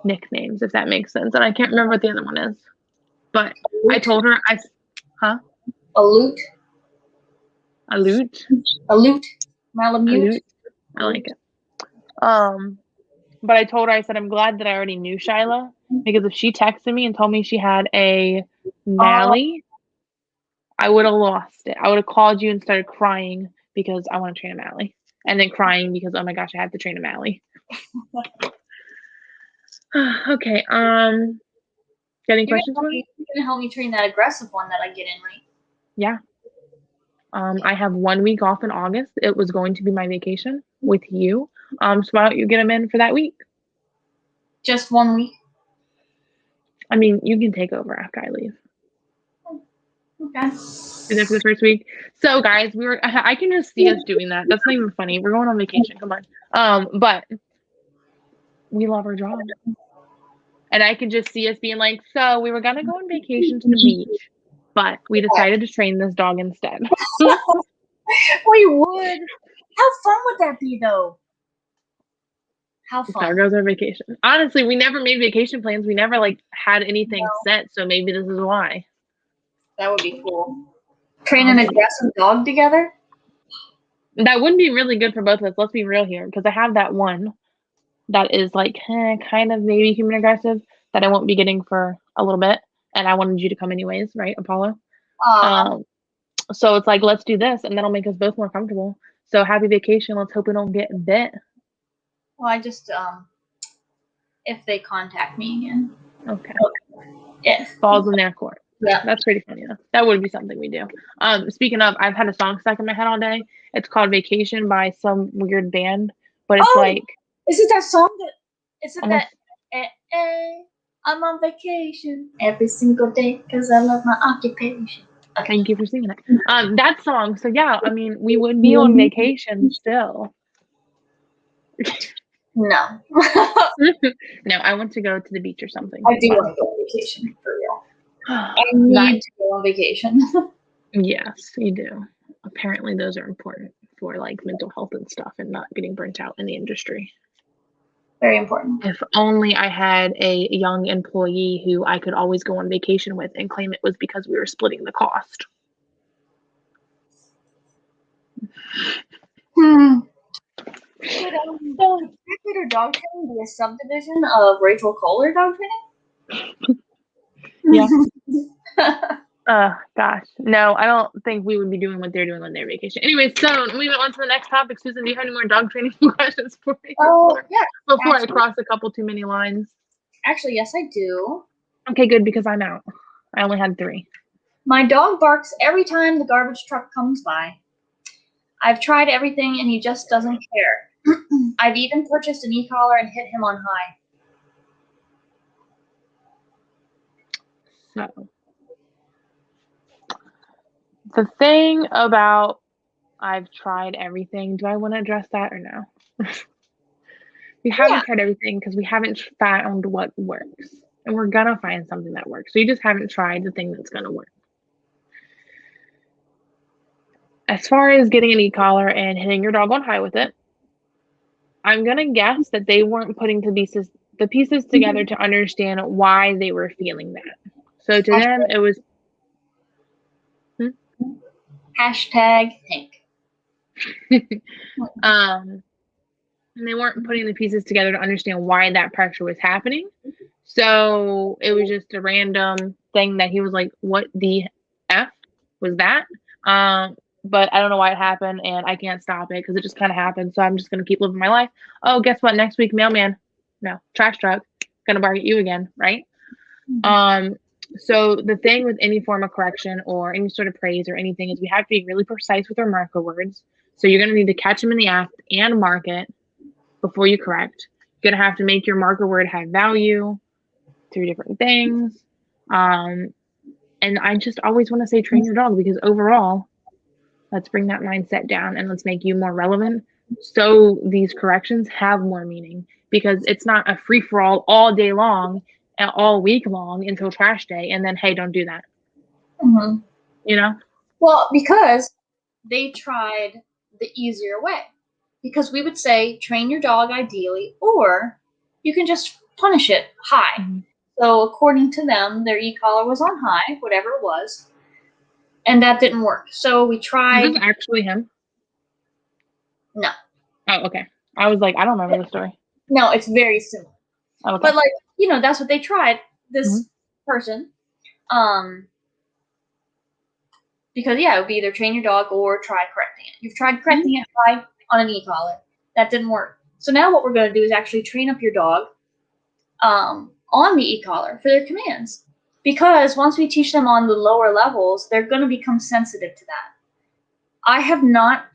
[SPEAKER 1] nicknames, if that makes sense. And I can't remember what the other one is, but I told her
[SPEAKER 2] A lute.
[SPEAKER 1] A lute.
[SPEAKER 2] Malamute.
[SPEAKER 1] I like it. But I told her, I said, I'm glad that I already knew Shyla, because if she texted me and told me she had a Mally, I would have lost it. I would have called you and started crying because I want to train a Mally, and then crying because, oh my gosh, I have to train a Mally. Okay. Any questions for me?
[SPEAKER 2] You're gonna help me train that aggressive one that I get in, right?
[SPEAKER 1] Yeah. I have 1 week off in August. It was going to be my vacation with you. So why don't you get them in for that week?
[SPEAKER 2] Just 1 week.
[SPEAKER 1] I mean, you can take over after I leave.
[SPEAKER 2] Okay.
[SPEAKER 1] Do that for the first week. So, guys, I can just see us doing that. That's not even funny. We're going on vacation. Come on. But we love our job. And I can just see us being like, so we were going to go on vacation to the beach, but we decided to train this dog instead.
[SPEAKER 2] We would. How fun would that be, though? How fun.
[SPEAKER 1] There goes our vacation. Honestly, we never made vacation plans. We never had anything set, so maybe this is why.
[SPEAKER 2] That would be cool. Train an aggressive dog together?
[SPEAKER 1] That wouldn't be really good for both of us. Let's be real here, because I have that one that is kind of maybe human aggressive that I won't be getting for a little bit, and I wanted you to come anyways, right, Apollo? So it's like, let's do this, and that'll make us both more comfortable. So happy vacation. Let's hope we don't get bit.
[SPEAKER 2] Well, I just if they contact me again.
[SPEAKER 1] Okay.
[SPEAKER 2] If.
[SPEAKER 1] Falls in their court.
[SPEAKER 2] Yeah.
[SPEAKER 1] That's pretty funny enough. That would be something we do. Speaking of, I've had a song stuck in my head all day. It's called Vacation by some weird band, but it's like.
[SPEAKER 2] Is it that song that? Is it
[SPEAKER 1] almost,
[SPEAKER 2] that? I'm on vacation every single day because I love my occupation. Okay.
[SPEAKER 1] Thank you for singing it. That song. So yeah, I mean, we would be on vacation still.
[SPEAKER 2] No.
[SPEAKER 1] No, I want to go to the beach or something.
[SPEAKER 2] I do want to go on vacation for real. I need to go on vacation.
[SPEAKER 1] Yes, you do. Apparently, those are important for like mental health and stuff, and not getting burnt out in the industry.
[SPEAKER 2] Very important.
[SPEAKER 1] If only I had a young employee who I could always go on vacation with and claim it was because we were splitting the cost.
[SPEAKER 2] Could Cricket Dog Training be a subdivision of Rachel Kohler Dog Training?
[SPEAKER 1] Yeah. Gosh. No, I don't think we would be doing what they're doing on their vacation. Anyway, so moving on to the next topic. Susan, do you have any more dog training questions for me?
[SPEAKER 2] Oh, yeah.
[SPEAKER 1] Before I cross a couple too many lines.
[SPEAKER 2] Actually, yes, I do.
[SPEAKER 1] Okay, good, because I'm out. I only had 3.
[SPEAKER 2] My dog barks every time the garbage truck comes by. I've tried everything and he just doesn't care. I've even purchased an e-collar and hit him on high.
[SPEAKER 1] So, the thing about I've tried everything, do I want to address that or no? We haven't tried everything because we haven't found what works. And we're going to find something that works. So you just haven't tried the thing that's going to work. As far as getting an e-collar and hitting your dog on high with it, I'm going to guess that they weren't putting the pieces together to understand why they were feeling that. So to them, it was...
[SPEAKER 2] Hashtag think.
[SPEAKER 1] And they weren't putting the pieces together to understand why that pressure was happening. So it was just a random thing that he was like, what the F was that? But I don't know why it happened, and I can't stop it because it just kind of happened. So I'm just going to keep living my life. Oh, guess what? Next week, mailman. No, trash truck. Going to bark at you again, right? Mm-hmm. So the thing with any form of correction or any sort of praise or anything is we have to be really precise with our marker words. So you're going to need to catch them in the act and mark it before you correct. You're going to have to make your marker word have value through different things. And I just always want to say train your dog because overall, let's bring that mindset down and let's make you more relevant so these corrections have more meaning because it's not a free-for-all all day long and all week long until trash day and then, hey, don't do that.
[SPEAKER 2] Mm-hmm.
[SPEAKER 1] You know?
[SPEAKER 2] Well, because they tried the easier way. Because we would say train your dog ideally, or you can just punish it high. Mm-hmm. So according to them, their e-collar was on high, whatever it was, and that didn't work. So we tried.
[SPEAKER 1] Is this actually him?
[SPEAKER 2] No.
[SPEAKER 1] Oh, okay. I was like, I don't remember the story.
[SPEAKER 2] No, it's very similar.
[SPEAKER 1] Oh, okay.
[SPEAKER 2] But like, you know, that's what they tried. This person, because yeah, it would be either train your dog or try correcting it. You've tried correcting it high on an e-collar. That didn't work. So now what we're going to do is actually train up your dog on the e-collar for their commands. Because once we teach them on the lower levels, they're going to become sensitive to that. I have not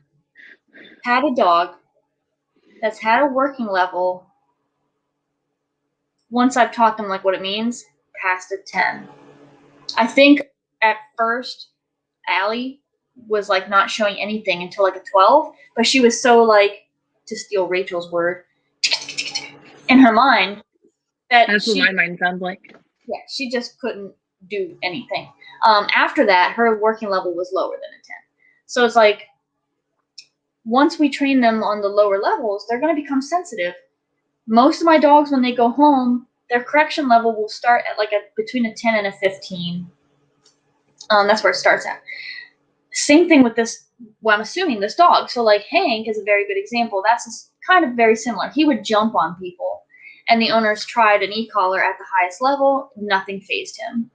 [SPEAKER 2] had a dog that's had a working level once I've taught them like what it means past a 10. I think at first Allie was like not showing anything until like a 12, but she was so like, to steal Rachel's word, in her mind
[SPEAKER 1] that's what my mind sounds like.
[SPEAKER 2] Yeah, she just couldn't do anything. After that, her working level was lower than a 10. So it's like once we train them on the lower levels, they're going to become sensitive. Most of my dogs, when they go home, their correction level will start at like between a 10 and a 15. That's where it starts at. Same thing with this, well, I'm assuming this dog. So like Hank is a very good example. That's kind of very similar. He would jump on people. And the owners tried an e-collar at the highest level. Nothing fazed him.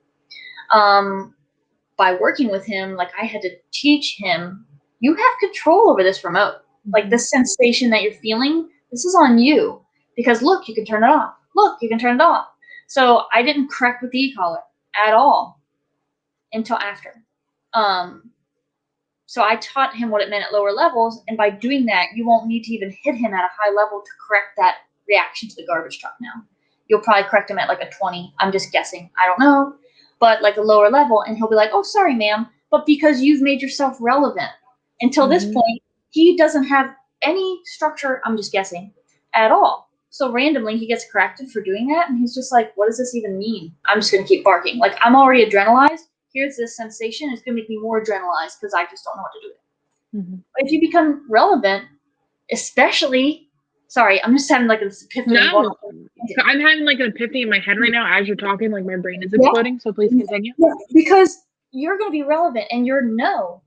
[SPEAKER 2] By working with him, like I had to teach him, you have control over this remote. Like this sensation that you're feeling, this is on you. because look, you can turn it off. Look, you can turn it off. So I didn't correct with the e-collar at all until after. So I taught him what it meant at lower levels, and by doing that, you won't need to even hit him at a high level to correct that reaction to the garbage truck now. You'll probably correct him at like a 20. I'm just guessing. I don't know. But like a lower level, and he'll be like, oh, sorry, ma'am. But because you've made yourself relevant, until this point, he doesn't have any structure, I'm just guessing, at all. So randomly, he gets corrected for doing that, and he's just like, what does this even mean? I'm just going to keep barking. Like, I'm already adrenalized. Here's this sensation. It's going to make me more adrenalized because I just don't know what to do with it. But if you become relevant, especially, sorry, I'm just having like an epiphany.
[SPEAKER 1] No, I'm having like an epiphany in my head right now as you're talking. Like my brain is exploding. So please continue.
[SPEAKER 2] Yeah, because you're going to be relevant, and your no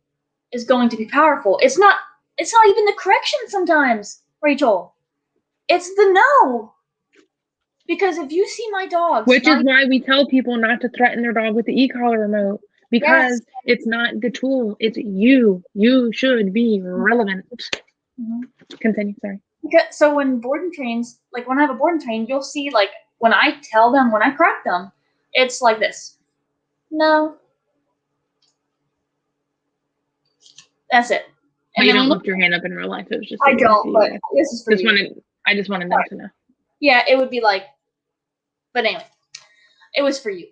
[SPEAKER 2] is going to be powerful. It's not even the correction sometimes, Rachel. It's the no. Because if you see my dog,
[SPEAKER 1] which is why we tell people not to threaten their dog with the e-collar remote, because it's not the tool. It's you. You should be relevant. Continue. Sorry.
[SPEAKER 2] So when board trains, like when I have a board train, you'll see like when I tell them, when I correct them, it's like this. No. That's it.
[SPEAKER 1] And you don't lift your hand up in real life. It was just.
[SPEAKER 2] I don't. But this is for you.
[SPEAKER 1] I just wanted them to know.
[SPEAKER 2] Yeah, it would be like. But anyway, it was for you.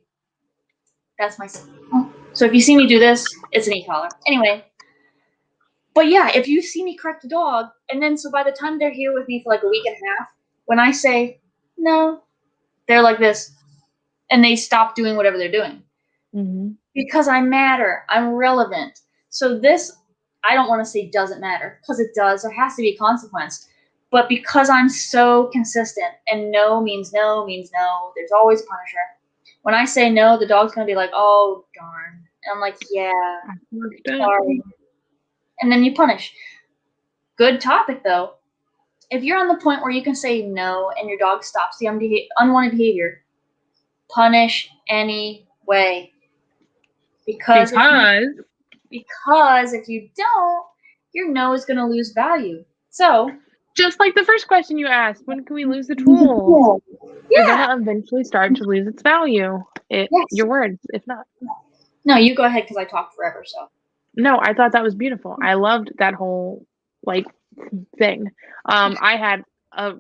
[SPEAKER 2] That's my son. So if you see me do this, it's an e-collar. Anyway. But yeah, if you see me correct a dog, and then so by the time they're here with me for like a week and a half, when I say no, they're like this, and they stop doing whatever they're doing. Because I matter. I'm relevant. So this, I don't want to say doesn't matter, because it does. There has to be a consequence. But because I'm so consistent, and no means no means no, there's always a punisher. When I say no, the dog's going to be like, oh, darn. And I'm like, yeah, sorry. And then you punish. Good topic, though. If you're on the point where you can say no and your dog stops the unwanted behavior, punish anyway. Because if you don't, your no is going to lose value. So,
[SPEAKER 1] just like the first question you asked, when can we lose the tool? You're going to eventually start to lose its value. Your words, if not.
[SPEAKER 2] No, you go ahead because I talk forever, so.
[SPEAKER 1] No, I thought that was beautiful. I loved that whole, like, thing. I had a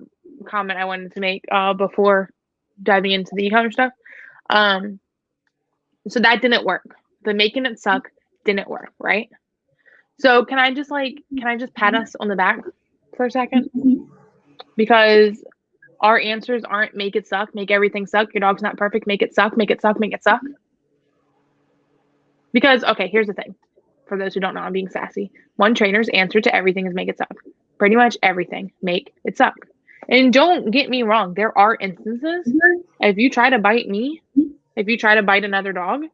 [SPEAKER 1] comment I wanted to make before diving into the e-commerce stuff. So that didn't work. The making it suck didn't work, right? So can I just pat us on the back for a second? Because our answers aren't make it suck, make everything suck, your dog's not perfect, make it suck, make it suck, make it suck. Because, okay, here's the thing. For those who don't know, I'm being sassy. One trainer's answer to everything is make it suck. Pretty much everything. Make it suck. And don't get me wrong. There are instances, if you try to bite me, if you try to bite another dog,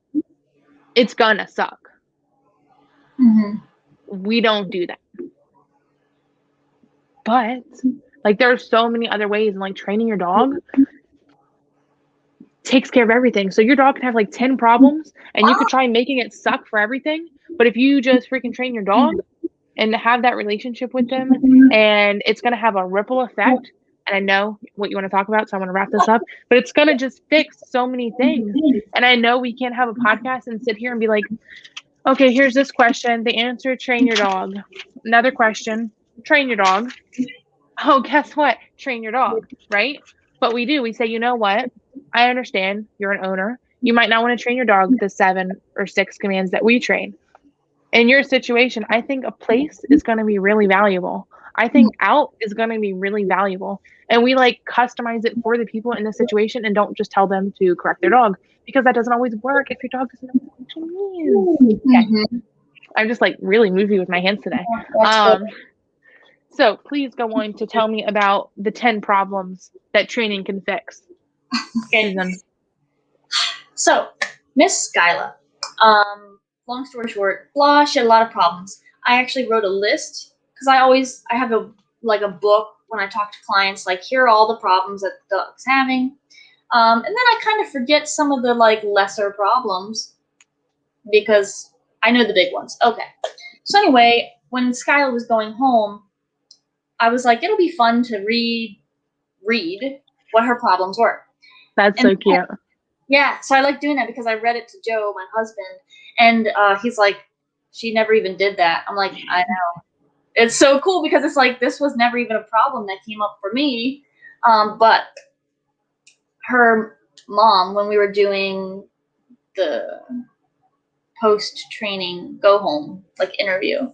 [SPEAKER 1] it's gonna suck. We don't do that. But, like, there are so many other ways, and, like, training your dog takes care of everything. So your dog can have, like, 10 problems, and you could try making it suck for everything. But if you just freaking train your dog and have that relationship with them, and it's going to have a ripple effect, and I know what you want to talk about, so I want to wrap this up, but it's going to just fix so many things. And I know we can't have a podcast and sit here and be like, okay, here's this question. The answer, train your dog. Another question, train your dog. Oh, guess what? Train your dog, right? But we do. We say, you know what? I understand you're an owner. You might not want to train your dog the 7 or 6 commands that we train. In your situation, I think a place is going to be really valuable. I think out is going to be really valuable. And we like customize it for the people in this situation and don't just tell them to correct their dog, because that doesn't always work if your dog doesn't know what function means. Okay. I'm just like really movie with my hands today. So please go on to tell me about the 10 problems that training can fix.
[SPEAKER 2] Okay. So, Miss Skyla, long story short, she had a lot of problems. I actually wrote a list because I have a book when I talk to clients, like, here are all the problems that the dog's having. And then I kind of forget some of the like lesser problems because I know the big ones. Okay. So anyway, when Skyla was going home, I was like, it'll be fun to read read what her problems were.
[SPEAKER 1] That's
[SPEAKER 2] And
[SPEAKER 1] so cute.
[SPEAKER 2] yeah, so I like doing that because I read it to Joe, my husband, and he's like, she never even did that. I'm like, I know. It's so cool because it's like this was never even a problem that came up for me. But her mom, when we were doing the post-training go home like interview,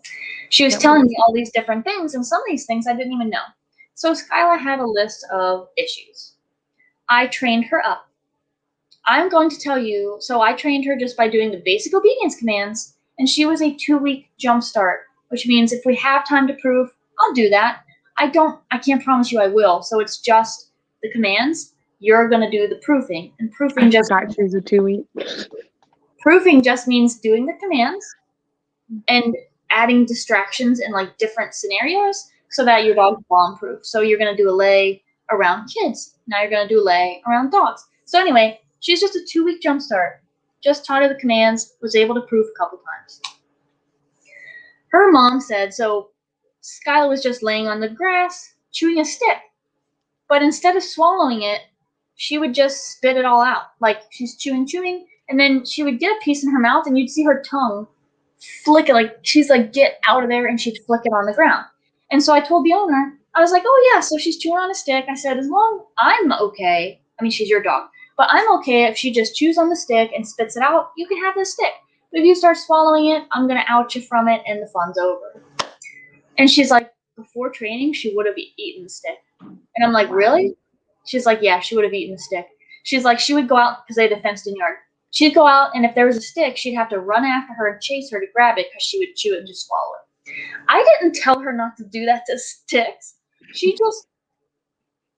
[SPEAKER 2] she was telling me all these different things, and some of these things I didn't even know. So Skyla had a list of issues. I trained her up. I'm going to tell you, so I trained her just by doing the basic obedience commands, and she was a 2-week jump start, which means if we have time to prove, I'll do that. I can't promise you I will. So it's just the commands. You're going to do the proofing, and
[SPEAKER 1] I forgot she was a 2-week.
[SPEAKER 2] Proofing just means doing the commands and adding distractions in like different scenarios so that your dog's bomb-proof. So you're going to do a lay around kids. Now you're going to do a lay around dogs. So anyway, she's just a 2-week jump start. Just taught her the commands, was able to proof a couple times. Her mom said, so Skyla was just laying on the grass, chewing a stick. But instead of swallowing it, she would just spit it all out. Like she's chewing, and then she would get a piece in her mouth and you'd see her tongue flick it, like she's like, get out of there, and she'd flick it on the ground. And so I told the owner, I was like, oh yeah, so she's chewing on a stick. I said, as long I'm okay, I mean, she's your dog, but I'm okay if she just chews on the stick and spits it out, you can have the stick. But if you start swallowing it, I'm going to out you from it and the fun's over. And she's like, before training, she would have eaten the stick. And I'm like, really? She's like, yeah, she would have eaten the stick. She's like, she would go out because they had a fenced-in yard. She'd go out, and if there was a stick, she'd have to run after her and chase her to grab it because she would chew it and just swallow it. I didn't tell her not to do that to sticks. She just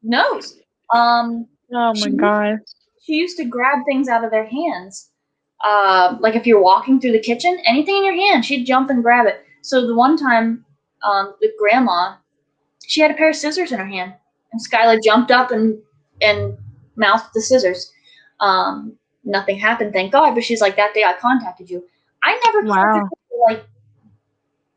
[SPEAKER 2] knows.
[SPEAKER 1] Oh my gosh.
[SPEAKER 2] She used to grab things out of their hands. Like if you're walking through the kitchen, anything in your hand, she'd jump and grab it. So the one time with Grandma, she had a pair of scissors in her hand, and Skyla jumped up and mouthed the scissors. Nothing happened, thank God. But she's like, that day I contacted you. I never corrected her for, like,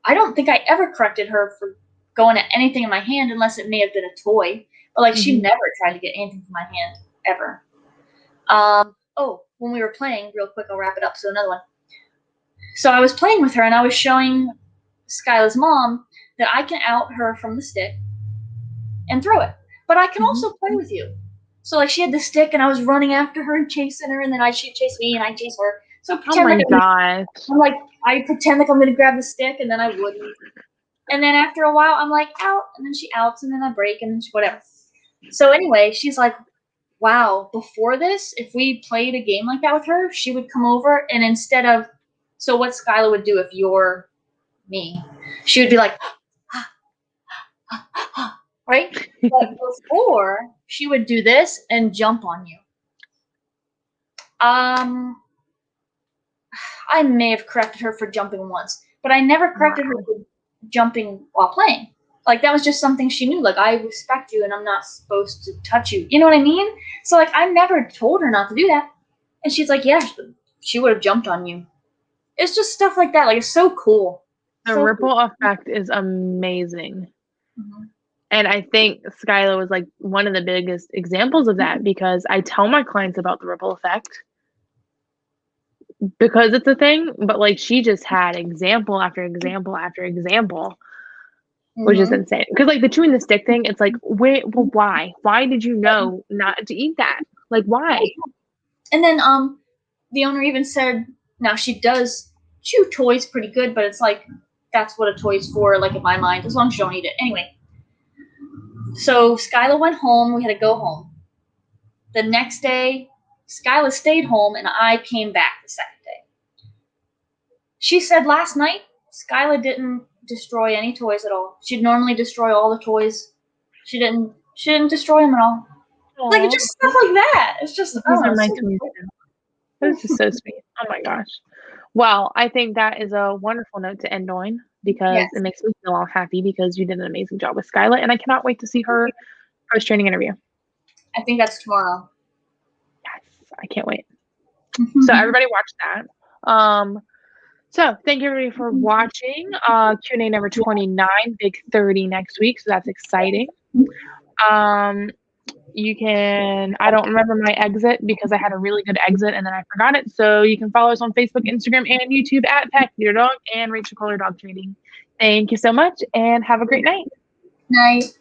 [SPEAKER 2] I don't think I ever corrected her for going at anything in my hand unless it may have been a toy. But like she never tried to get anything from my hand ever. When we were playing, real quick, I'll wrap it up. So another one. So I was playing with her and I was showing Skyla's mom that I can out her from the stick and throw it. But I can also play with you. So like she had the stick and I was running after her and chasing her, and then she'd chase me and I'd chase her. So pretend I'm like, I pretend like I'm gonna grab the stick and then I wouldn't. And then after a while I'm like, out, and then she outs and then I break and then whatever. So anyway, she's like, wow, before this, if we played a game like that with her, she would come over and instead of, so what Skyla would do if you're me, she would be like, right? But before, she would do this and jump on you. I may have corrected her for jumping once, but I never corrected her for jumping while playing. Like, that was just something she knew. Like, I respect you and I'm not supposed to touch you. You know what I mean? So, like, I never told her not to do that. And she's like, yeah, she would have jumped on you. It's just stuff like that. Like, it's so cool.
[SPEAKER 1] The ripple effect is amazing. And I think Skyla was like one of the biggest examples of that, because I tell my clients about the ripple effect because it's a thing, but like she just had example after example after example, which is insane. Because like the chewing the stick thing, it's like, wait, well, why? Why did you know not to eat that? Like, why?
[SPEAKER 2] And then the owner even said, now she does chew toys pretty good, but it's like, that's what a toy is for, like in my mind, as long as you don't eat it. Anyway, so Skyla went home. We had to go home. The next day, Skyla stayed home, and I came back the second day. She said last night, Skyla didn't destroy any toys at all. She'd normally destroy all the toys. She didn't destroy them at all. Aww. Like, it's just stuff like that. It's just,
[SPEAKER 1] these are my toys. This is so sweet. Oh my gosh. Well, I think that is a wonderful note to end on, because it makes me feel all happy because you did an amazing job with Skyla, and I cannot wait to see her post-training interview.
[SPEAKER 2] I think that's tomorrow.
[SPEAKER 1] Yes, I can't wait. So everybody watch that. So thank you everybody for watching. Q&A number 29, big 30 next week, so that's exciting. You can, I don't remember my exit because I had a really good exit and then I forgot it. So you can follow us on Facebook, Instagram, and YouTube at Pack Your Dog and Rachel Kohler Dog Training. Thank you so much and have a great night.
[SPEAKER 2] Night.